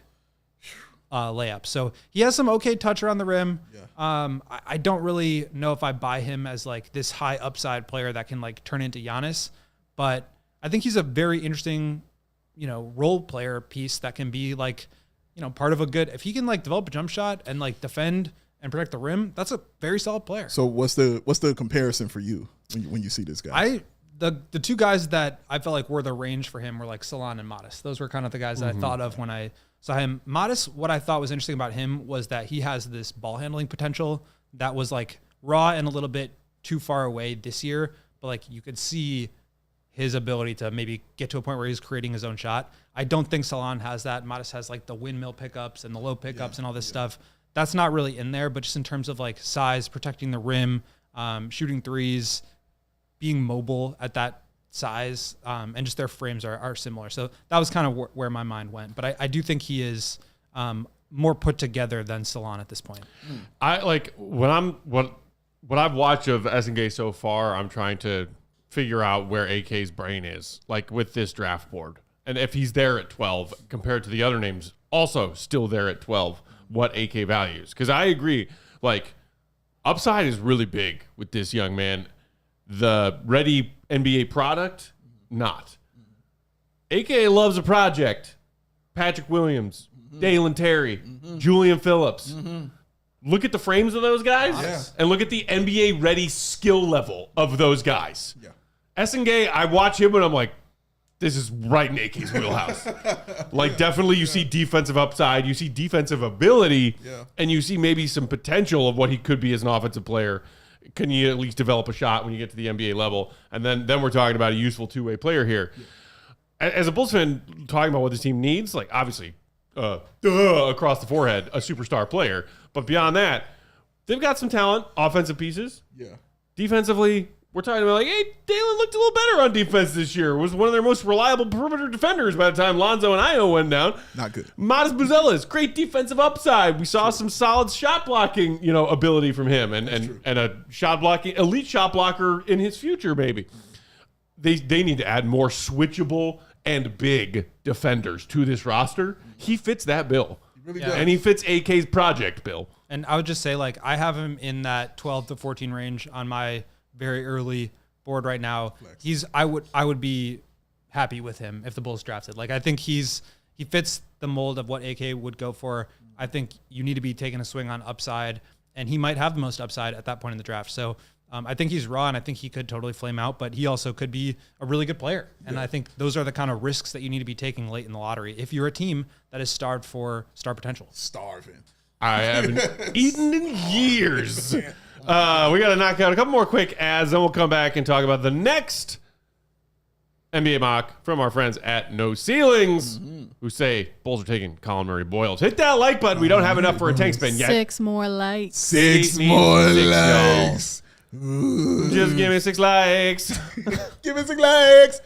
layup. So he has some okay touch around the rim. Yeah. I don't really know if I buy him as like this high upside player that can like turn into Giannis, but I think he's a very interesting, role player piece that can be like, part of a good, if he can like develop a jump shot and like defend and protect the rim, that's a very solid player. So what's the comparison for you when you see this guy? The two guys that I felt like were the range for him were like Salon and Modest. Those were kind of the guys that I thought of when I saw him. Modest, what I thought was interesting about him was that he has this ball handling potential that was like raw and a little bit too far away this year, but like you could see his ability to maybe get to a point where he's creating his own shot. I don't think Salon has that. Modest has like the windmill pickups and the low pickups and all this stuff. That's not really in there, but just in terms of like size, protecting the rim, shooting threes, being mobile at that size, and just their frames are similar. So that was kind of where my mind went. But I do think he is more put together than Salon at this point. I like what I've watched of Essengue so far. I'm trying to figure out where AK's brain is, like with this draft board, and if he's there at 12 compared to the other names, also still there at 12. What AK values? Because I agree, like upside is really big with this young man. The ready NBA product, not. AKA loves a project. Patrick Williams, Dalen Terry, Julian Phillips. Look at the frames of those guys and look at the NBA ready skill level of those guys. Yeah. Essengue, I watch him and I'm like, this is right in AK's wheelhouse. Like, definitely you see defensive upside, you see defensive ability, and you see maybe some potential of what he could be as an offensive player. Can you at least develop a shot when you get to the NBA level? And then we're talking about a useful two-way player here. As a Bulls fan, talking about what this team needs, like obviously, across the forehead, a superstar player. But beyond that, they've got some talent, offensive pieces. Yeah. Defensively, we're talking about like, hey, Dalen looked a little better on defense this year. Was one of their most reliable perimeter defenders by the time Lonzo and Io went down. Not good. Modest Buzelis, great defensive upside. We saw some solid shot blocking, ability from him, and a elite shot blocker in his future, maybe. They need to add more switchable and big defenders to this roster. He fits that bill. Really Yeah. does. And he fits AK's project bill. And I would just say, like, I have him in that 12 to 14 range on my very early board right now. I would be happy with him if the Bulls drafted. Like, I think he fits the mold of what AK would go for. I think you need to be taking a swing on upside, and he might have the most upside at that point in the draft. So I think he's raw, and I think he could totally flame out, but he also could be a really good player. And I think those are the kind of risks that you need to be taking late in the lottery if you're a team that is starved for star potential. Starving. I haven't eaten in years. We got to knock out a couple more quick ads, then we'll come back and talk about the next NBA mock from our friends at No Ceilings, who say Bulls are taking Collin Murray-Boyles. Hit that like button. We don't have enough for a tank spin yet. 6 more likes. Six Need more 6, likes. Just give me 6 likes. Give me 6 likes.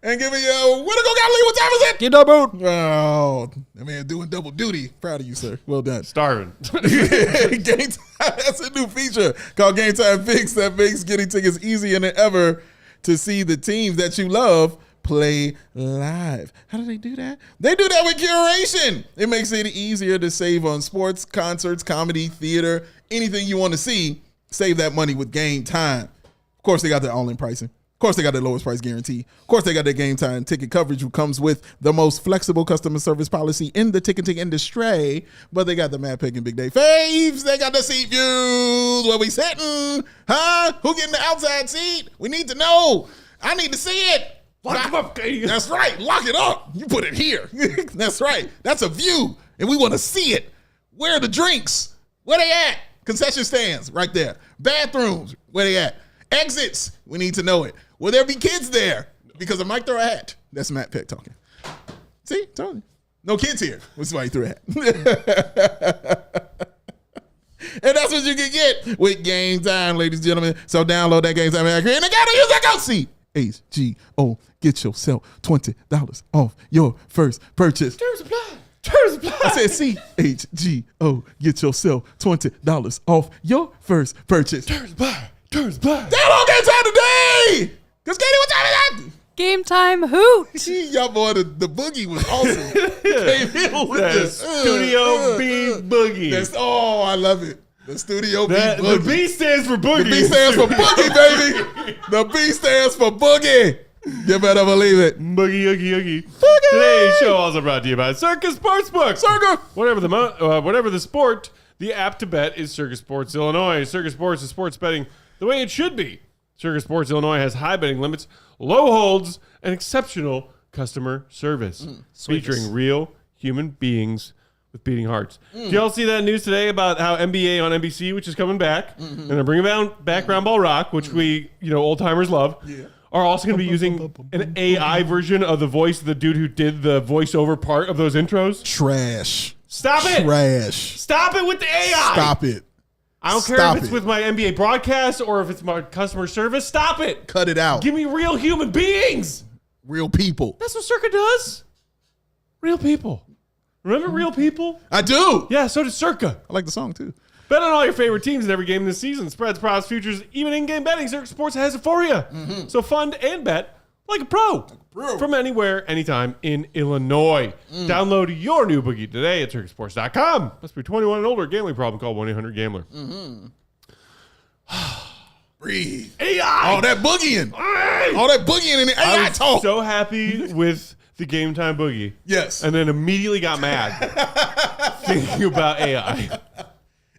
And give me a way to go, Godly. What time is it? Get up, boot. Oh, that man doing double duty. Proud of you, sir. Well done. Starving. Game Time. That's a new feature called Game Time Fix that makes getting tickets easier than ever to see the teams that you love play live. How do they do that? They do that with curation. It makes it easier to save on sports, concerts, comedy, theater, anything you want to see. Save that money with Game Time. Of course, they got their all-in pricing. Of course, they got their lowest price guarantee. Of course, they got their Game Time ticket coverage, who comes with the most flexible customer service policy in the ticketing industry. But they got the Mad Pick and Big Day faves. They got the seat views. Where we sitting? Huh? Who getting the outside seat? We need to know. I need to see it. Lock them up, Katie. That's right. Lock it up. You put it here. That's right. That's a view. And we want to see it. Where are the drinks? Where they at? Concession stands right there. Bathrooms. Where they at? Exits. We need to know it. Will there be kids there? Because I might throw a hat. That's Matt Peck talking. See? Told you. No kids here. That's why he threw a hat. And that's what you can get with Game Time, ladies and gentlemen. So download that Game Time app here. And they got to use that code CHGO. Get yourself $20 off your first purchase. Terms apply. Terms apply. I said CHGO. Get yourself $20 off your first purchase. Terms apply. Terms apply. Download Game Time today. Because Katie, what time is Game time hoot. that? Y'all boy, the boogie was awesome. Came in with The the Studio B Boogie. Oh, I love it. The Studio B Boogie. The B stands for Boogie. The B stands for Boogie, baby. The B stands for Boogie. You better believe it. Boogie, oogie, oogie. Boogie. Today's show also brought to you by Circus Sportsbook. Circa. Whatever the sport, the app to bet is Circus Sports Illinois. Circus Sports is sports betting the way it should be. Circus Sports Illinois has high betting limits, low holds, and exceptional customer service, featuring real human beings with beating hearts. Did y'all see that news today about how NBA on NBC, which is coming back, and they're bringing back Round Ball Rock, which we, old timers love, are also going to be using an AI version of the voice of the dude who did the voiceover part of those intros? Trash. Stop it! Trash. Stop it with the AI! Stop it. I don't care Stop if it's it. with my NBA broadcast or if it's my customer service. Stop it! Cut it out. Give me real human beings! Real people. That's what Circa does. Real people. Remember Real People? I do. Yeah, so does Circa. I like the song too. Bet on all your favorite teams in every game this season. Spreads, props, futures, even in-game betting. Circa Sports has it for you. So fund and bet like a pro. From anywhere, anytime in Illinois. Download your new boogie today at circusports.com. Must be 21 and older. Gambling problem, call 1-800-GAMBLER. Breathe. AI! All that boogieing. All that boogieing in the I AI was talk. so happy with the Game Time Boogie. Yes. And then immediately got mad thinking about AI.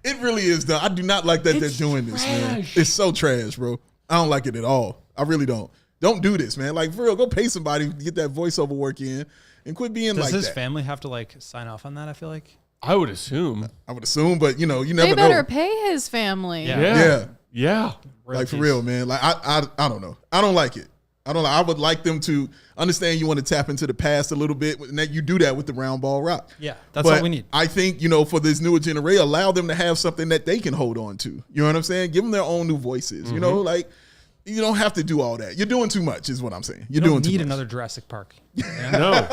It really is, though. I do not like that they're doing this, man. trash. It's so trash, bro. I don't like it at all. I really don't. Don't do this, man. Like, for real, go pay somebody to get that voiceover work in and quit being Does like his that. family have to sign off on that? I feel like. I would assume. I would assume, but, you never They better know. pay his family. Yeah. Yeah. Yeah. Yeah. Like, for real, man. Like, I don't know. I don't like it. I would like them to understand you want to tap into the past a little bit, and that you do that with the Round Ball Rock. Yeah, that's But what we need. I think, for this newer generation, allow them to have something that they can hold on to. You know what I'm saying? Give them their own new voices. Like, You don't have to do all that. You're doing too much, is what I'm saying. You're You doing don't too need much. another Jurassic Park. No.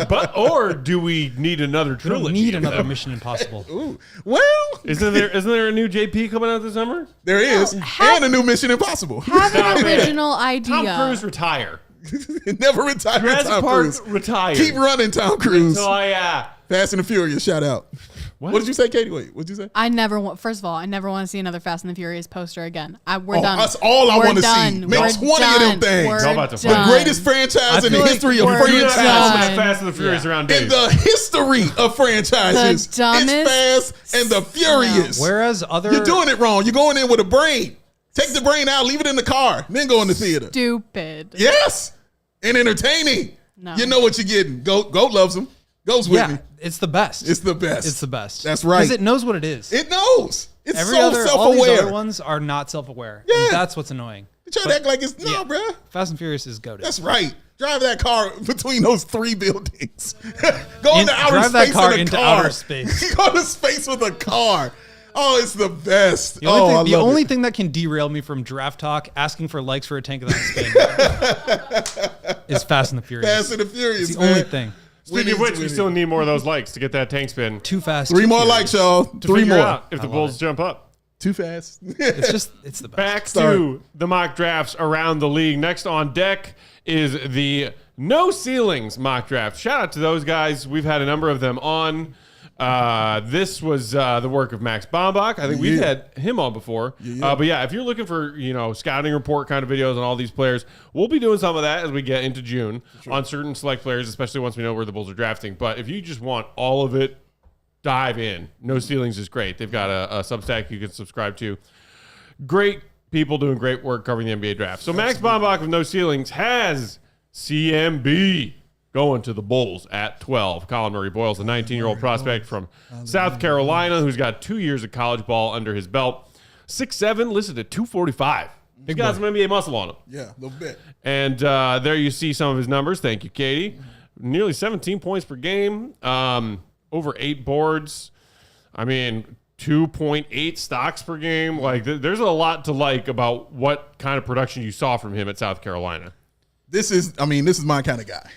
But or do we need another You trilogy? don't need of another them? Mission Impossible. Ooh. Well, Isn't there a new JP coming out this summer? there is, and a new Mission Impossible. Have Stop an it. original idea. Tom Cruise retire. Never retire, Jurassic Tom Park Cruise. retire. Keep running, Tom Cruise. So Fast and the Furious, shout out. What did you say, Katie? Wait, what did you say? I never want. First of all, I never want to see another Fast and the Furious poster again. We're done. That's all I We're want to see. done. Make We're 20 of them done. things. We're Y'all about to done. The greatest franchise in the feel like history of we're do not done. have franchises. Fast and the Furious around In Dave. the history of franchises, The dumbest- it's Fast and the Furious. Whereas other You're doing it wrong. You're going in with a brain. Take the brain out, leave it in the car, then go in the theater. Stupid. Yes, and entertaining. No. You know what you're getting. Goat loves them. Goes with me. it's the best. It's the best. It's the best. That's right. Because it knows what it is. It knows. It's Every so other, all these self-aware. other ones are not self-aware. Yeah. And that's what's annoying. You try to act like it's no, bruh. Fast and Furious is goated. That's right. Drive that car between those 3 buildings. Go into outer drive that space car in a into car. outer space. Go to space with a car. Oh, it's the best. The only, thing, the I love only it. thing that can derail me from draft talk, asking for likes for a tank of that spin, is Fast and the Furious. Fast and the Furious. It's the man. only thing. Speaking of which, we still need more of those likes to get that tank spin. Too fast. 3 too more furious. likes, y'all. To 3 figure more. out if the love Bulls it. jump up. Too fast. It's the best. Back Start. to the mock drafts around the league. Next on deck is the No Ceilings mock draft. Shout out to those guys. We've had a number of them on. This was the work of Max Bombach. I think we've had him on before. But yeah, if you're looking for, scouting report kind of videos on all these players, we'll be doing some of that as we get into June on certain select players, especially once we know where the Bulls are drafting. But if you just want all of it, dive in. No Ceilings is great. They've got a Substack you can subscribe to. Great people doing great work covering the NBA draft. So Max Bombach of No Ceilings has CMB going to the Bulls at 12. Collin Murray-Boyles, a 19-year-old prospect from South Carolina who's got 2 years of college ball under his belt. 6'7", listed at 245. He's got some NBA muscle on him. Yeah, a little bit. And there you see some of his numbers. Thank you, Katie. Nearly 17 points per game, over 8 boards. I mean, 2.8 stocks per game. Like, there's a lot to like about what kind of production you saw from him at South Carolina. This is my kind of guy.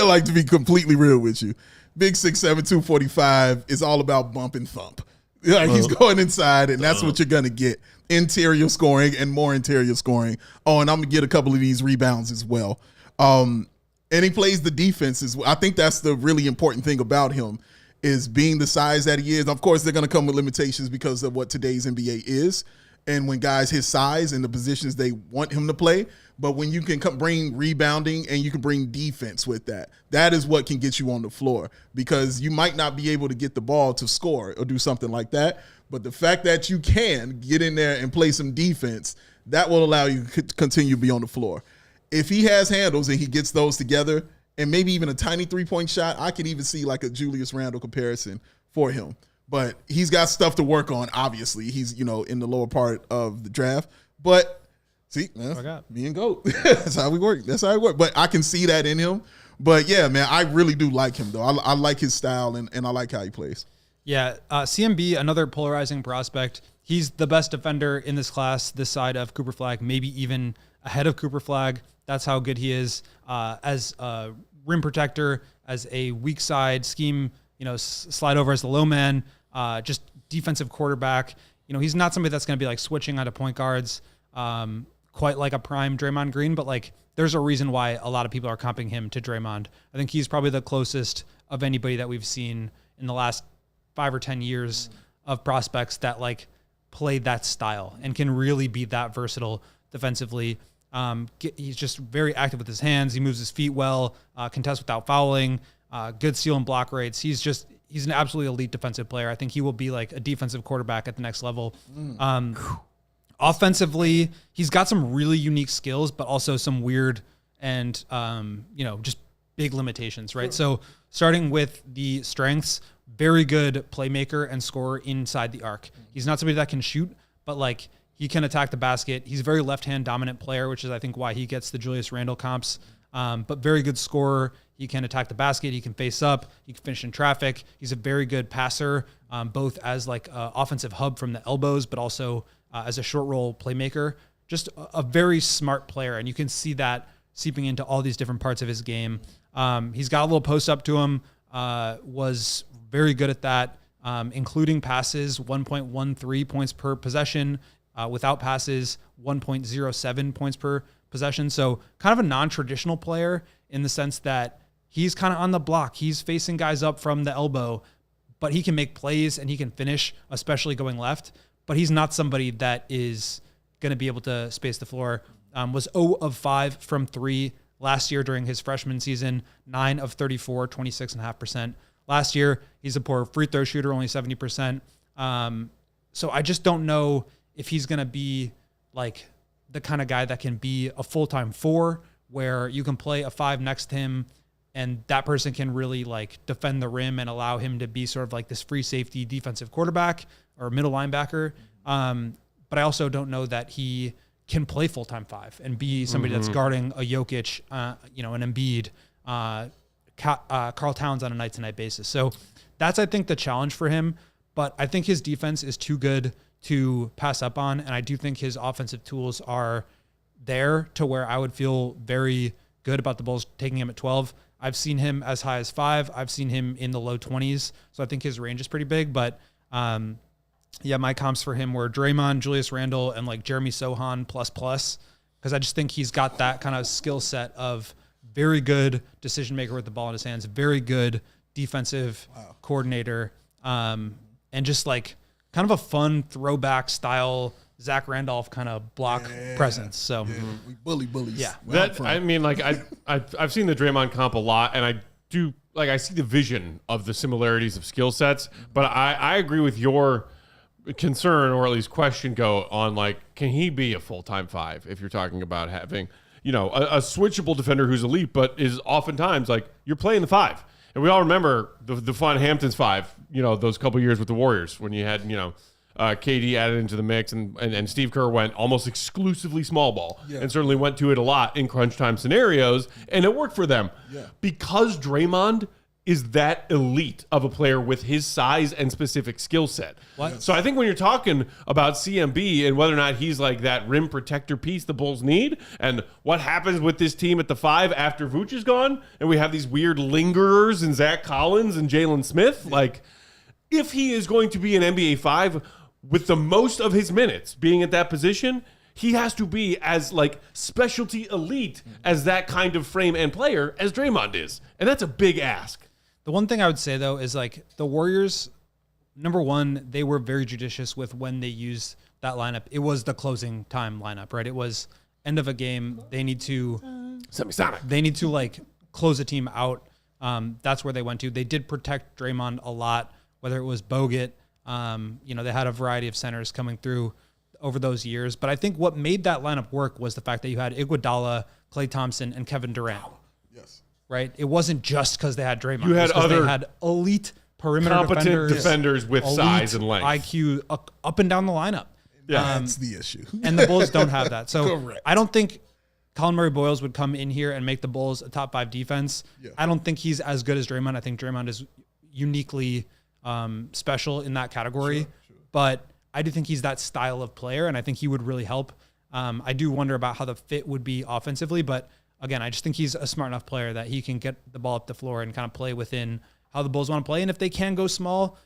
Like, to be completely real with you. Big 6'7", 245 is all about bump and thump. Like, he's going inside, and that's what you're going to get. Interior scoring and more interior scoring. Oh, and I'm going to get a couple of these rebounds as well. And he plays the defense as well. I think that's the really important thing about him is being the size that he is. Of course, they're going to come with limitations because of what today's NBA is. And when guys his size and the positions they want him to play, but when you can bring rebounding and you can bring defense with that, that is what can get you on the floor because you might not be able to get the ball to score or do something like that. But the fact that you can get in there and play some defense, that will allow you to continue to be on the floor. If he has handles and he gets those together and maybe even a tiny 3-point shot, I could even see like a Julius Randle comparison for him. But he's got stuff to work on, obviously. He's, in the lower part of the draft. But, see, man, me and GOAT. That's how we work. But I can see that in him. But, yeah, man, I really do like him, though. I like his style, and I like how he plays. Yeah, CMB, another polarizing prospect. He's the best defender in this class, this side of Cooper Flagg, maybe even ahead of Cooper Flagg. That's how good he is as a rim protector, as a weak side scheme, slide over as the low man. Just defensive quarterback. He's not somebody that's going to be like switching out of point guards quite like a prime Draymond Green, but like there's a reason why a lot of people are comping him to Draymond. I think he's probably the closest of anybody that we've seen in the last 5 or 10 years of prospects that like played that style and can really be that versatile defensively. He's just very active with his hands. He moves his feet well, contests without fouling, good steal and block rates. He's an absolutely elite defensive player. I think he will be like a defensive quarterback at the next level. Offensively, he's got some really unique skills, but also some weird and, just big limitations, right? So starting with the strengths, very good playmaker and scorer inside the arc. He's not somebody that can shoot, but like he can attack the basket. He's a very left-hand dominant player, which is I think why he gets the Julius Randle comps, but very good scorer. He can attack the basket. He can face up. He can finish in traffic. He's a very good passer, both as like an offensive hub from the elbows, but also as a short roll playmaker. just a very smart player. And you can see that seeping into all these different parts of his game. He's got a little post up to him, was very good at that, including passes, 1.13 points per possession, without passes, 1.07 points per possession. So kind of a non-traditional player in the sense that he's kind of on the block. He's facing guys up from the elbow, but he can make plays and he can finish, especially going left. But he's not somebody that is going to be able to space the floor. Was 0 of 5 from 3 last year during his freshman season, 9 of 34, 26.5%. Last year, he's a poor free throw shooter, only 70%. So I just don't know if he's going to be like the kind of guy that can be a full-time 4, where you can play a 5 next to him and that person can really like defend the rim and allow him to be sort of like this free safety defensive quarterback or middle linebacker. But I also don't know that he can play full-time 5 and be somebody that's guarding a Jokic, an Embiid, Karl Towns on a night-to-night basis. So that's, I think, the challenge for him. But I think his defense is too good to pass up on. And I do think his offensive tools are there to where I would feel very good about the Bulls taking him at 12. I've seen him as high as 5. I've seen him in the low 20s. So I think his range is pretty big. But my comps for him were Draymond, Julius Randle, and like Jeremy Sohan ++, because I just think he's got that kind of skill set of very good decision maker with the ball in his hands, very good defensive coordinator, and just like kind of a fun throwback style Zach Randolph kind of block presence. So we bullies. Yeah, I mean, like I've seen the Draymond comp a lot, and I see the vision of the similarities of skill sets. But I agree with your concern, or at least question, go on like, can he be a full-time 5 if you're talking about having a switchable defender who's elite, but is oftentimes like you're playing the 5. And we all remember the fun Hamptons 5, those couple years with the Warriors when you had, KD added into the mix and Steve Kerr went almost exclusively small ball and certainly went to it a lot in crunch time scenarios. And it worked for them because Draymond is that elite of a player with his size and specific skill set. So I think when you're talking about CMB and whether or not he's like that rim protector piece the Bulls need, and what happens with this team at the 5 after Vooch is gone, and we have these weird lingerers in Zach Collins and Jalen Smith, like if he is going to be an NBA 5 with the most of his minutes being at that position, he has to be as like specialty elite as that kind of frame and player as Draymond is. And that's a big ask. The one thing I would say, though, is like the Warriors, number one, they were very judicious with when they used that lineup. It was the closing time lineup, right? It was end of a game. They need to like close a team out. That's where they went to. They did protect Draymond a lot, whether it was Bogut. They had a variety of centers coming through over those years. But I think what made that lineup work was the fact that you had Iguodala, Klay Thompson, and Kevin Durant. Yes. Right? It wasn't just because they had Draymond. You had they had elite perimeter competent defenders with size and length. IQ up and down the lineup. Yeah, that's the issue. And the Bulls don't have that. So Correct. I don't think Collin Murray-Boyles would come in here and make the Bulls a top 5 defense. Yeah. I don't think he's as good as Draymond. I think Draymond is uniquely special in that category. Sure. But I do think he's that style of player, and I think he would really help. I do wonder about how the fit would be offensively, but again, I just think he's a smart enough player that he can get the ball up the floor and kind of play within how the Bulls want to play. And if they can go small,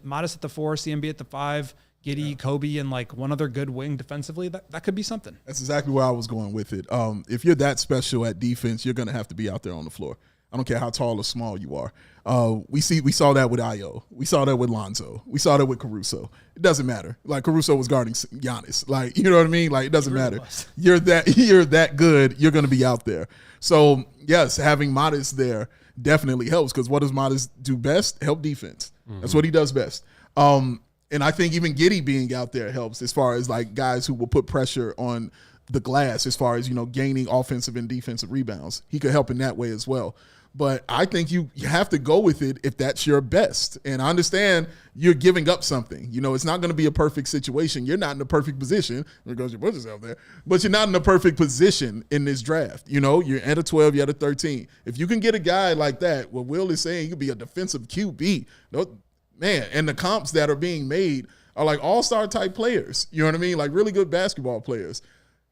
Modest at the 4, CMB at the 5, Giddey, Kobe, and like one other good wing defensively, that could be something. That's exactly where I was going with it. If you're that special at defense, you're going to have to be out there on the floor. I don't care how tall or small you are. We saw that with Ayo. We saw that with Lonzo. We saw that with Caruso. It doesn't matter. Like Caruso was guarding Giannis. Like, you know what I mean? Like, it doesn't matter. You're that good. You're going to be out there. So yes, having Modest there definitely helps, because what does Modest do best? Help defense. That's what he does best. And I think even Giddey being out there helps, as far as like guys who will put pressure on the glass, as far as, gaining offensive and defensive rebounds. He could help in that way as well. But I think you have to go with it if that's your best. And I understand you're giving up something. It's not going to be a perfect situation. You're not in the perfect position because you put yourself there. But you're not in the perfect position in this draft. You're at a 12, you're at a 13. If you can get a guy like that, what Will is saying, you could be a defensive QB. Man, and the comps that are being made are like all-star type players. You know what I mean? Like really good basketball players.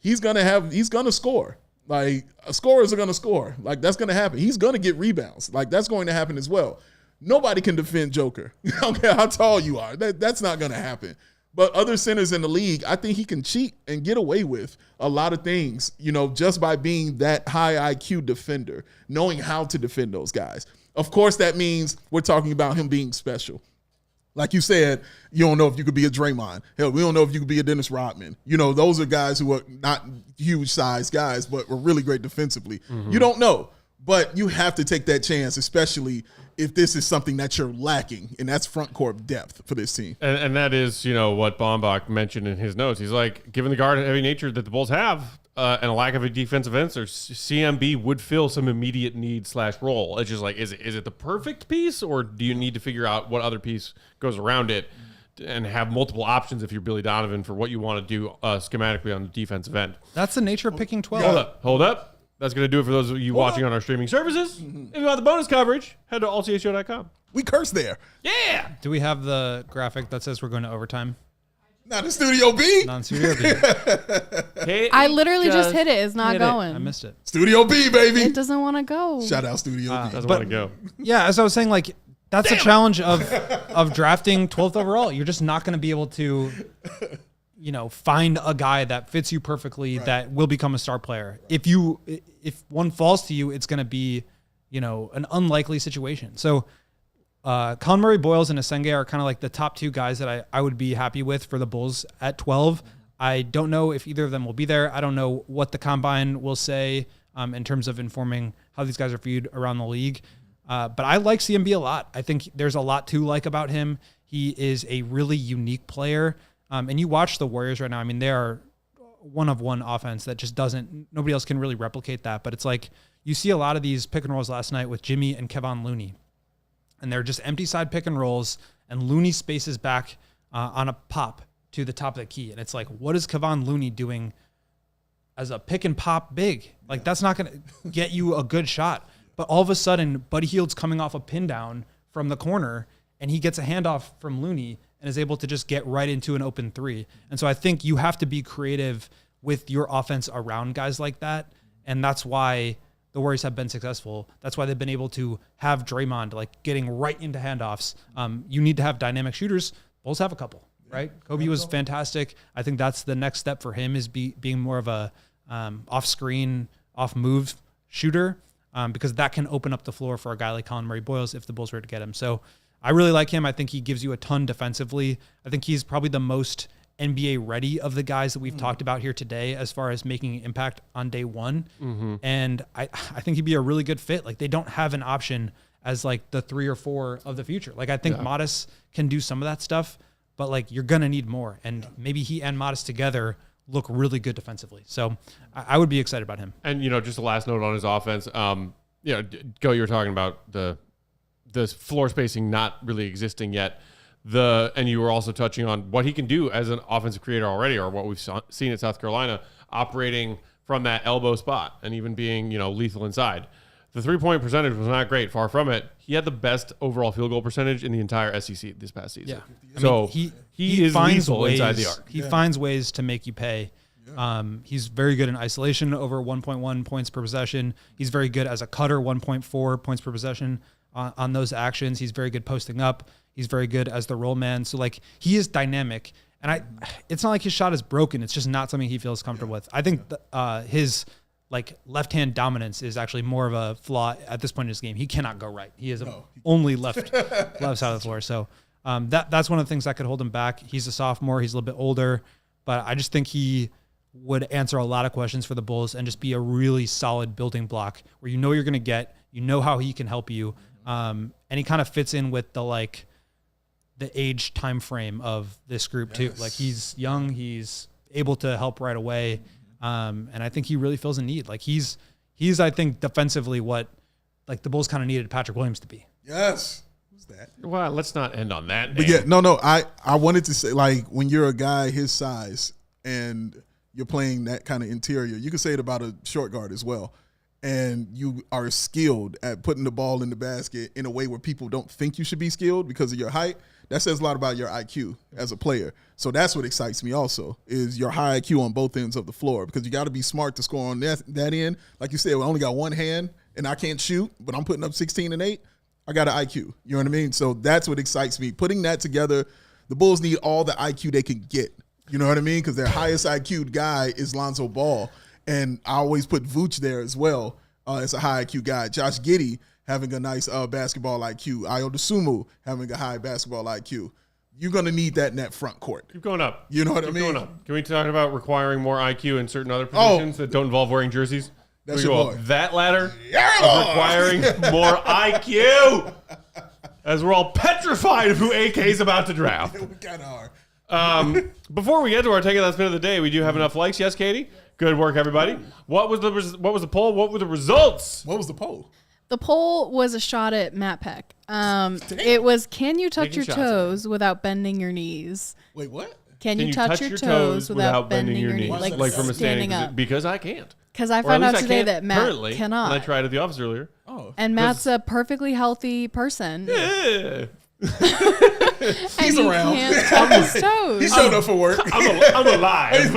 he's gonna score. Like, scorers are gonna score. Like, that's gonna happen. He's gonna get rebounds. Like, that's going to happen as well. Nobody can defend Joker. I don't care how tall you are. That's not gonna happen. But other centers in the league, I think he can cheat and get away with a lot of things, just by being that high IQ defender, knowing how to defend those guys. Of course, that means we're talking about him being special. Like you said, you don't know if you could be a Draymond. Hell, we don't know if you could be a Dennis Rodman. Those are guys who are not huge size guys, but were really great defensively. Mm-hmm. You don't know, but you have to take that chance, especially if this is something that you're lacking, and that's front court depth for this team. And that is, what Baumbach mentioned in his notes. He's like, given the guard-heavy nature that the Bulls have and a lack of a defensive answer, CMB would fill some immediate need / role. It's just like, is it the perfect piece, or do you need to figure out what other piece goes around it and have multiple options if you're Billy Donovan for what you want to do schematically on the defensive end? That's the nature of picking 12. Hold up. That's going to do it for those of you watching on our streaming services. If you want the bonus coverage, head to allchgo.com. We curse there. Yeah. Do we have the graphic that says we're going to overtime? Not in Studio B. Not in Studio B. I literally just hit it. It's not going. I missed it. Studio B, baby. It doesn't want to go. Shout out Studio B. Doesn't want to go. Yeah, as I was saying, like, that's the challenge of drafting 12th overall. You're just not going to be able to, find a guy that fits you perfectly that will become a star player. If one falls to you, it's going to be, an unlikely situation. So Collin Murray-Boyles and Essengue are kind of like the top two guys that I would be happy with for the Bulls at 12. I don't know if either of them will be there. I don't know what the combine will say in terms of informing how these guys are viewed around the league. But I like CMB a lot. I think there's a lot to like about him. He is a really unique player. And you watch the Warriors right now. I mean, they are one-of-one offense that just nobody else can really replicate that. But it's like you see a lot of these pick and rolls last night with Jimmy and Kevon Looney. And they're just empty side pick and rolls, and Looney spaces back on a pop to the top of the key. And it's like, what is Kevon Looney doing as a pick and pop big? Like, that's not going to get you a good shot. But all of a sudden, Buddy Hield's coming off a pin down from the corner, and he gets a handoff from Looney and is able to just get right into an open three. And so I think you have to be creative with your offense around guys like that. And that's why the Warriors have been successful. That's why they've been able to have Draymond like getting right into handoffs. You need to have dynamic shooters. Bulls have a couple, right? Kobe was fantastic. I think that's the next step for him is being more of a off-screen, off-move shooter because that can open up the floor for a guy like Collin Murray-Boyles if the Bulls were to get him. So I really like him. I think he gives you a ton defensively. I think he's probably the most NBA ready of the guys that we've talked about here today as far as making an impact on day one. Mm-hmm. And I think he'd be a really good fit. Like, they don't have an option as like the 3 or 4 of the future. Like, I think Modest can do some of that stuff, but like you're going to need more. And maybe he and Modest together look really good defensively. So I would be excited about him. And, just a last note on his offense. Go, you were talking about the floor spacing not really existing yet. And you were also touching on what he can do as an offensive creator already, or what we've seen at South Carolina, operating from that elbow spot and even being, lethal inside. The 3-point percentage was not great, far from it. He had the best overall field goal percentage in the entire SEC this past season. Yeah. So he is lethal ways, inside the arc. He finds ways to make you pay. Yeah. He's very good in isolation, over 1.1 points per possession. He's very good as a cutter, 1.4 points per possession on those actions. He's very good posting up. He's very good as the roll man. So like he is dynamic, and it's not like his shot is broken. It's just not something he feels comfortable with. I think his like left-hand dominance is actually more of a flaw at this point in his game. He cannot go right. He is only left side of the floor. So that's one of the things that could hold him back. He's a sophomore. He's a little bit older, but I just think he would answer a lot of questions for the Bulls and just be a really solid building block where you're going to get, how he can help you. And he kind of fits in with the age time frame of this group too. Like, he's young, he's able to help right away. And I think he really fills a need. Like, he's I think defensively what like the Bulls kind of needed Patrick Williams to be. Yes. Who's that? Well, let's not end on that. But I wanted to say, like, when you're a guy his size and you're playing that kind of interior, you can say it about a short guard as well. and you are skilled at putting the ball in the basket in a way where people don't think you should be skilled because of your height, that says a lot about your IQ as a player. So that's what excites me also, is your high IQ on both ends of the floor, because you got to be smart to score on that end. Like you said, we only got one hand and I can't shoot, but I'm putting up 16 and 8. I got an IQ. You know what I mean? So that's what excites me. Putting that together, the Bulls need all the IQ they can get. You know what I mean? Because their highest IQ guy is Lonzo Ball. And I always put Vooch there as well as a high IQ guy. Josh Giddey having a nice basketball IQ. Ayo Dosunmu having a high basketball IQ. You're going to need that in that front court. Keep going up. You know what I mean? Going up. Can we talk about requiring more IQ in certain other positions that don't involve wearing jerseys? That's Can we your go boy. up that ladder of requiring more IQ, as we're all petrified of who AK is about to draft. We kind of are. Before we get to our take of that spin of the day, we do have enough likes. Yes, Katie? Good work, everybody. What was the poll? What were the results? What was the poll? The poll was a shot at Matt Peck. It was, can you touch Taking your shots. toes without bending your knees? Wait, what? Can you touch your toes without bending your knees? Like from a standing up. Because I can't. Because I Or at found out least I today can't that Matt currently, cannot. And I tried at the office earlier. Oh. And Matt's a perfectly healthy person. Yeah. He's and he around. can't touch his toes. He showed up for work. I'm alive.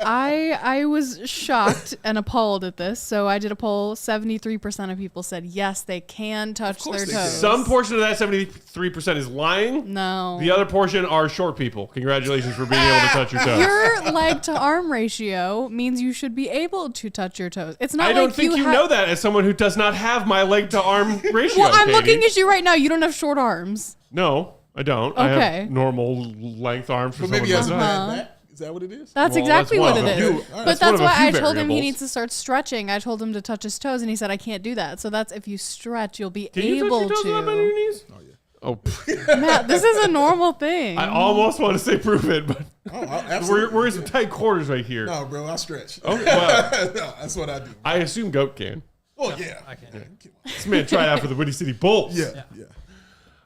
I was shocked and appalled at this, so I did a poll. 73% of people said yes, they can touch their they can. toes. Some portion of that 73% is lying. No. The other portion are short people. Congratulations for being able to touch your toes. Your leg to arm ratio means you should be able to touch your toes. It's not I don't like think you know that as someone who does not have my leg to arm ratio. Well, I'm Katie. looking at you right now. You don't have short arms. No, I don't. I Okay. have normal length arms for But maybe he someone has who a does. bad back. Is that what it is? That's Well, exactly that's what one it of is. a few- But that's that's one of a why few I told him he variables. needs to start stretching. I told him to touch his toes, and he said, I can't do that. So that's if you stretch, you'll be Can you touch able your toes without bending your to. knees? Oh, yeah. Oh, pff. Matt, this is a normal thing. I almost want to say prove it, but Oh, absolutely. we're in some tight quarters right here. No, bro, I stretch. Okay, well, No, that's what I do. I assume Goat can. Oh, yeah. I can't. This man tried out for the Windy City Bulls. Yeah, yeah.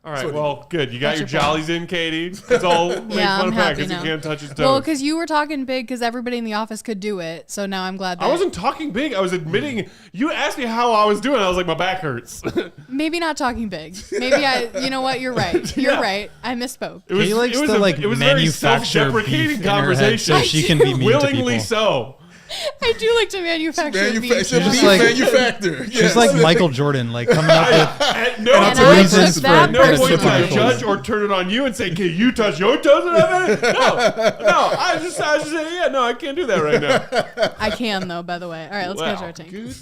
All right, That's what well, good. You got your That's your jollies in, Katie. It's all make Yeah, fun I'm of Pat happy because he now. can't touch his toes. Well, because you were talking big because everybody in the office could do it. So now I'm glad that I wasn't talking big. I was admitting. You asked me how I was doing. I was like, my back hurts. maybe not talking big. Maybe you know what? You're right. You're Yeah. right. I misspoke. It was, He likes it was to a, like it was a very manufacture beef self-deprecating in her head conversation. so she can be mean to Willingly people. so. I do like to manufacture beef. Manufacture, yeah. Just like- manufactor. She's like Michael Jordan, like coming up with At no And point, I reasons took for that at no point did I personally. judge or turn it on you and say, "Can you touch your toes?" No, I was just saying, yeah, no, I can't do that right now. I can though, by the way. All right, let's get to our Wow, tank. good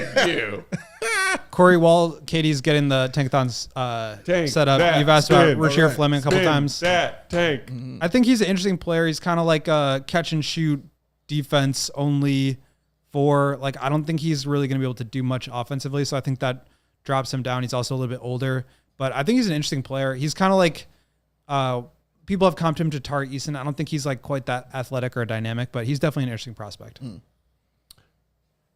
for you. Corey, while Katie's getting the tankathons Tank set up, that, you've asked spin. about Rasheer Alright. Fleming a couple Spin times. that tank. I think he's an interesting player. He's kind of like a catch and shoot defense only for like, I don't think he's really going to be able to do much offensively. So I think that drops him down. He's also a little bit older, but I think he's an interesting player. He's kind of like, people have comped him to Tari Eason. I don't think he's like quite that athletic or dynamic, but he's definitely an interesting prospect.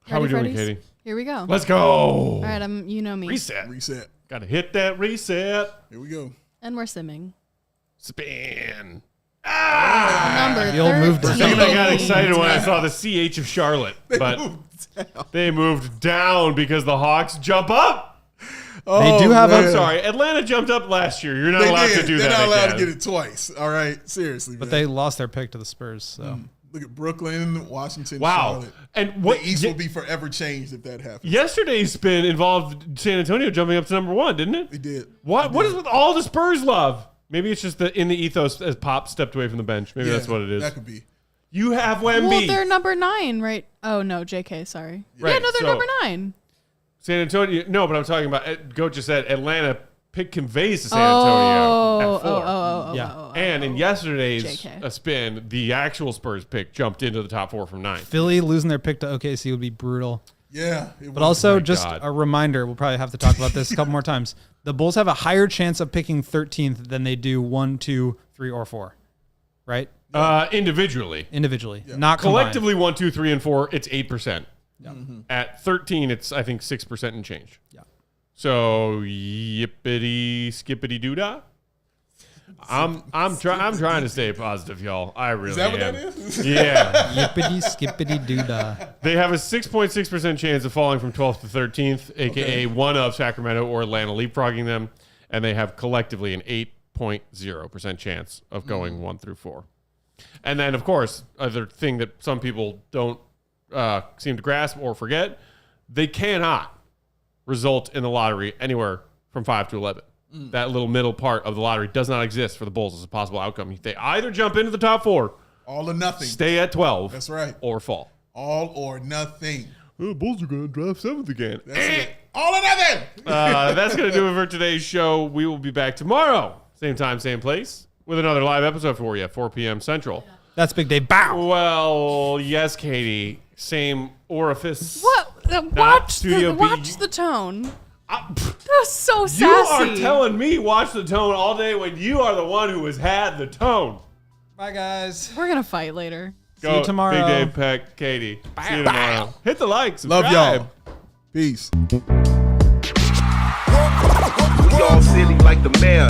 How we Ready, doing, Freddies? Katie? Here we go. Let's go. All right, you know me. Reset. Reset. Gotta hit that reset. Here we go. And we're simming. Spin. Number The old move to For a second, I got 13. excited when I saw the CH of Charlotte, but they moved down because the Hawks jump up. They do have man. I'm sorry, Atlanta jumped up last year. You're not allowed to do They're that not allowed again. to get it twice. All right, seriously. But man. they lost their pick to the Spurs. So Look at Brooklyn, Washington, Wow. Charlotte. And what The East will be forever changed if that happens. yesterday's spin involved San Antonio jumping up to number 1, didn't it? They did. What is with all the Spurs love? Maybe it's just in the ethos as Pop stepped away from the bench. Maybe Yeah, that's what it is. That could be. You have Well, Wemby. they're number 9, right? Oh, no, JK, sorry. Right, Yeah, no, they're so- number 9. San Antonio. No, but I'm talking about. Goat just said Atlanta pick conveys to San Antonio at 4. Yeah. And in yesterday's JK. spin, the actual Spurs pick jumped into the top 4 from 9. Philly losing their pick to OKC would be brutal. Yeah. But also, my just God. a reminder, we'll probably have to talk about this a couple more times. The Bulls have a higher chance of picking 13th than they do 1, 2, 3, or 4, right? Individually. Individually, not combined. Collectively, 1, 2, 3, and 4, it's 8%. At 13, it's, I think, 6% and change. Yeah. So, yippity skippity doodah. I'm trying to stay positive, y'all. I really Is that what am. that is? Yeah. Yippity skippity doodah. They have a 6.6% chance of falling from 12th to 13th, aka one of Sacramento or Atlanta leapfrogging them, and they have collectively an 8.0% chance of going 1 through 4. And then, of course, other thing that some people don't seem to grasp or forget, they cannot result in the lottery anywhere from 5 to 11. That little middle part of the lottery does not exist for the Bulls as a possible outcome. They either jump into the top 4, All or nothing. stay at 12, That's right. or fall. All or nothing. The Bulls are going to draft 7th again. That's it. All or nothing. That's going to do it for today's show. We will be back tomorrow, same time, same place, with another live episode for you at 4 p.m. Central. That's Big Dave. Bow. Well, yes, Katie. Same orifice. What? Watch the tone. That was so sassy. You are telling me watch the tone all day when you are the one who has had the tone. Bye, guys. We're gonna fight later. See you tomorrow. Big Dave, Peck, Katie. See you tomorrow. Hit the like. Love Subscribe. y'all. Peace. We all silly like the mayor.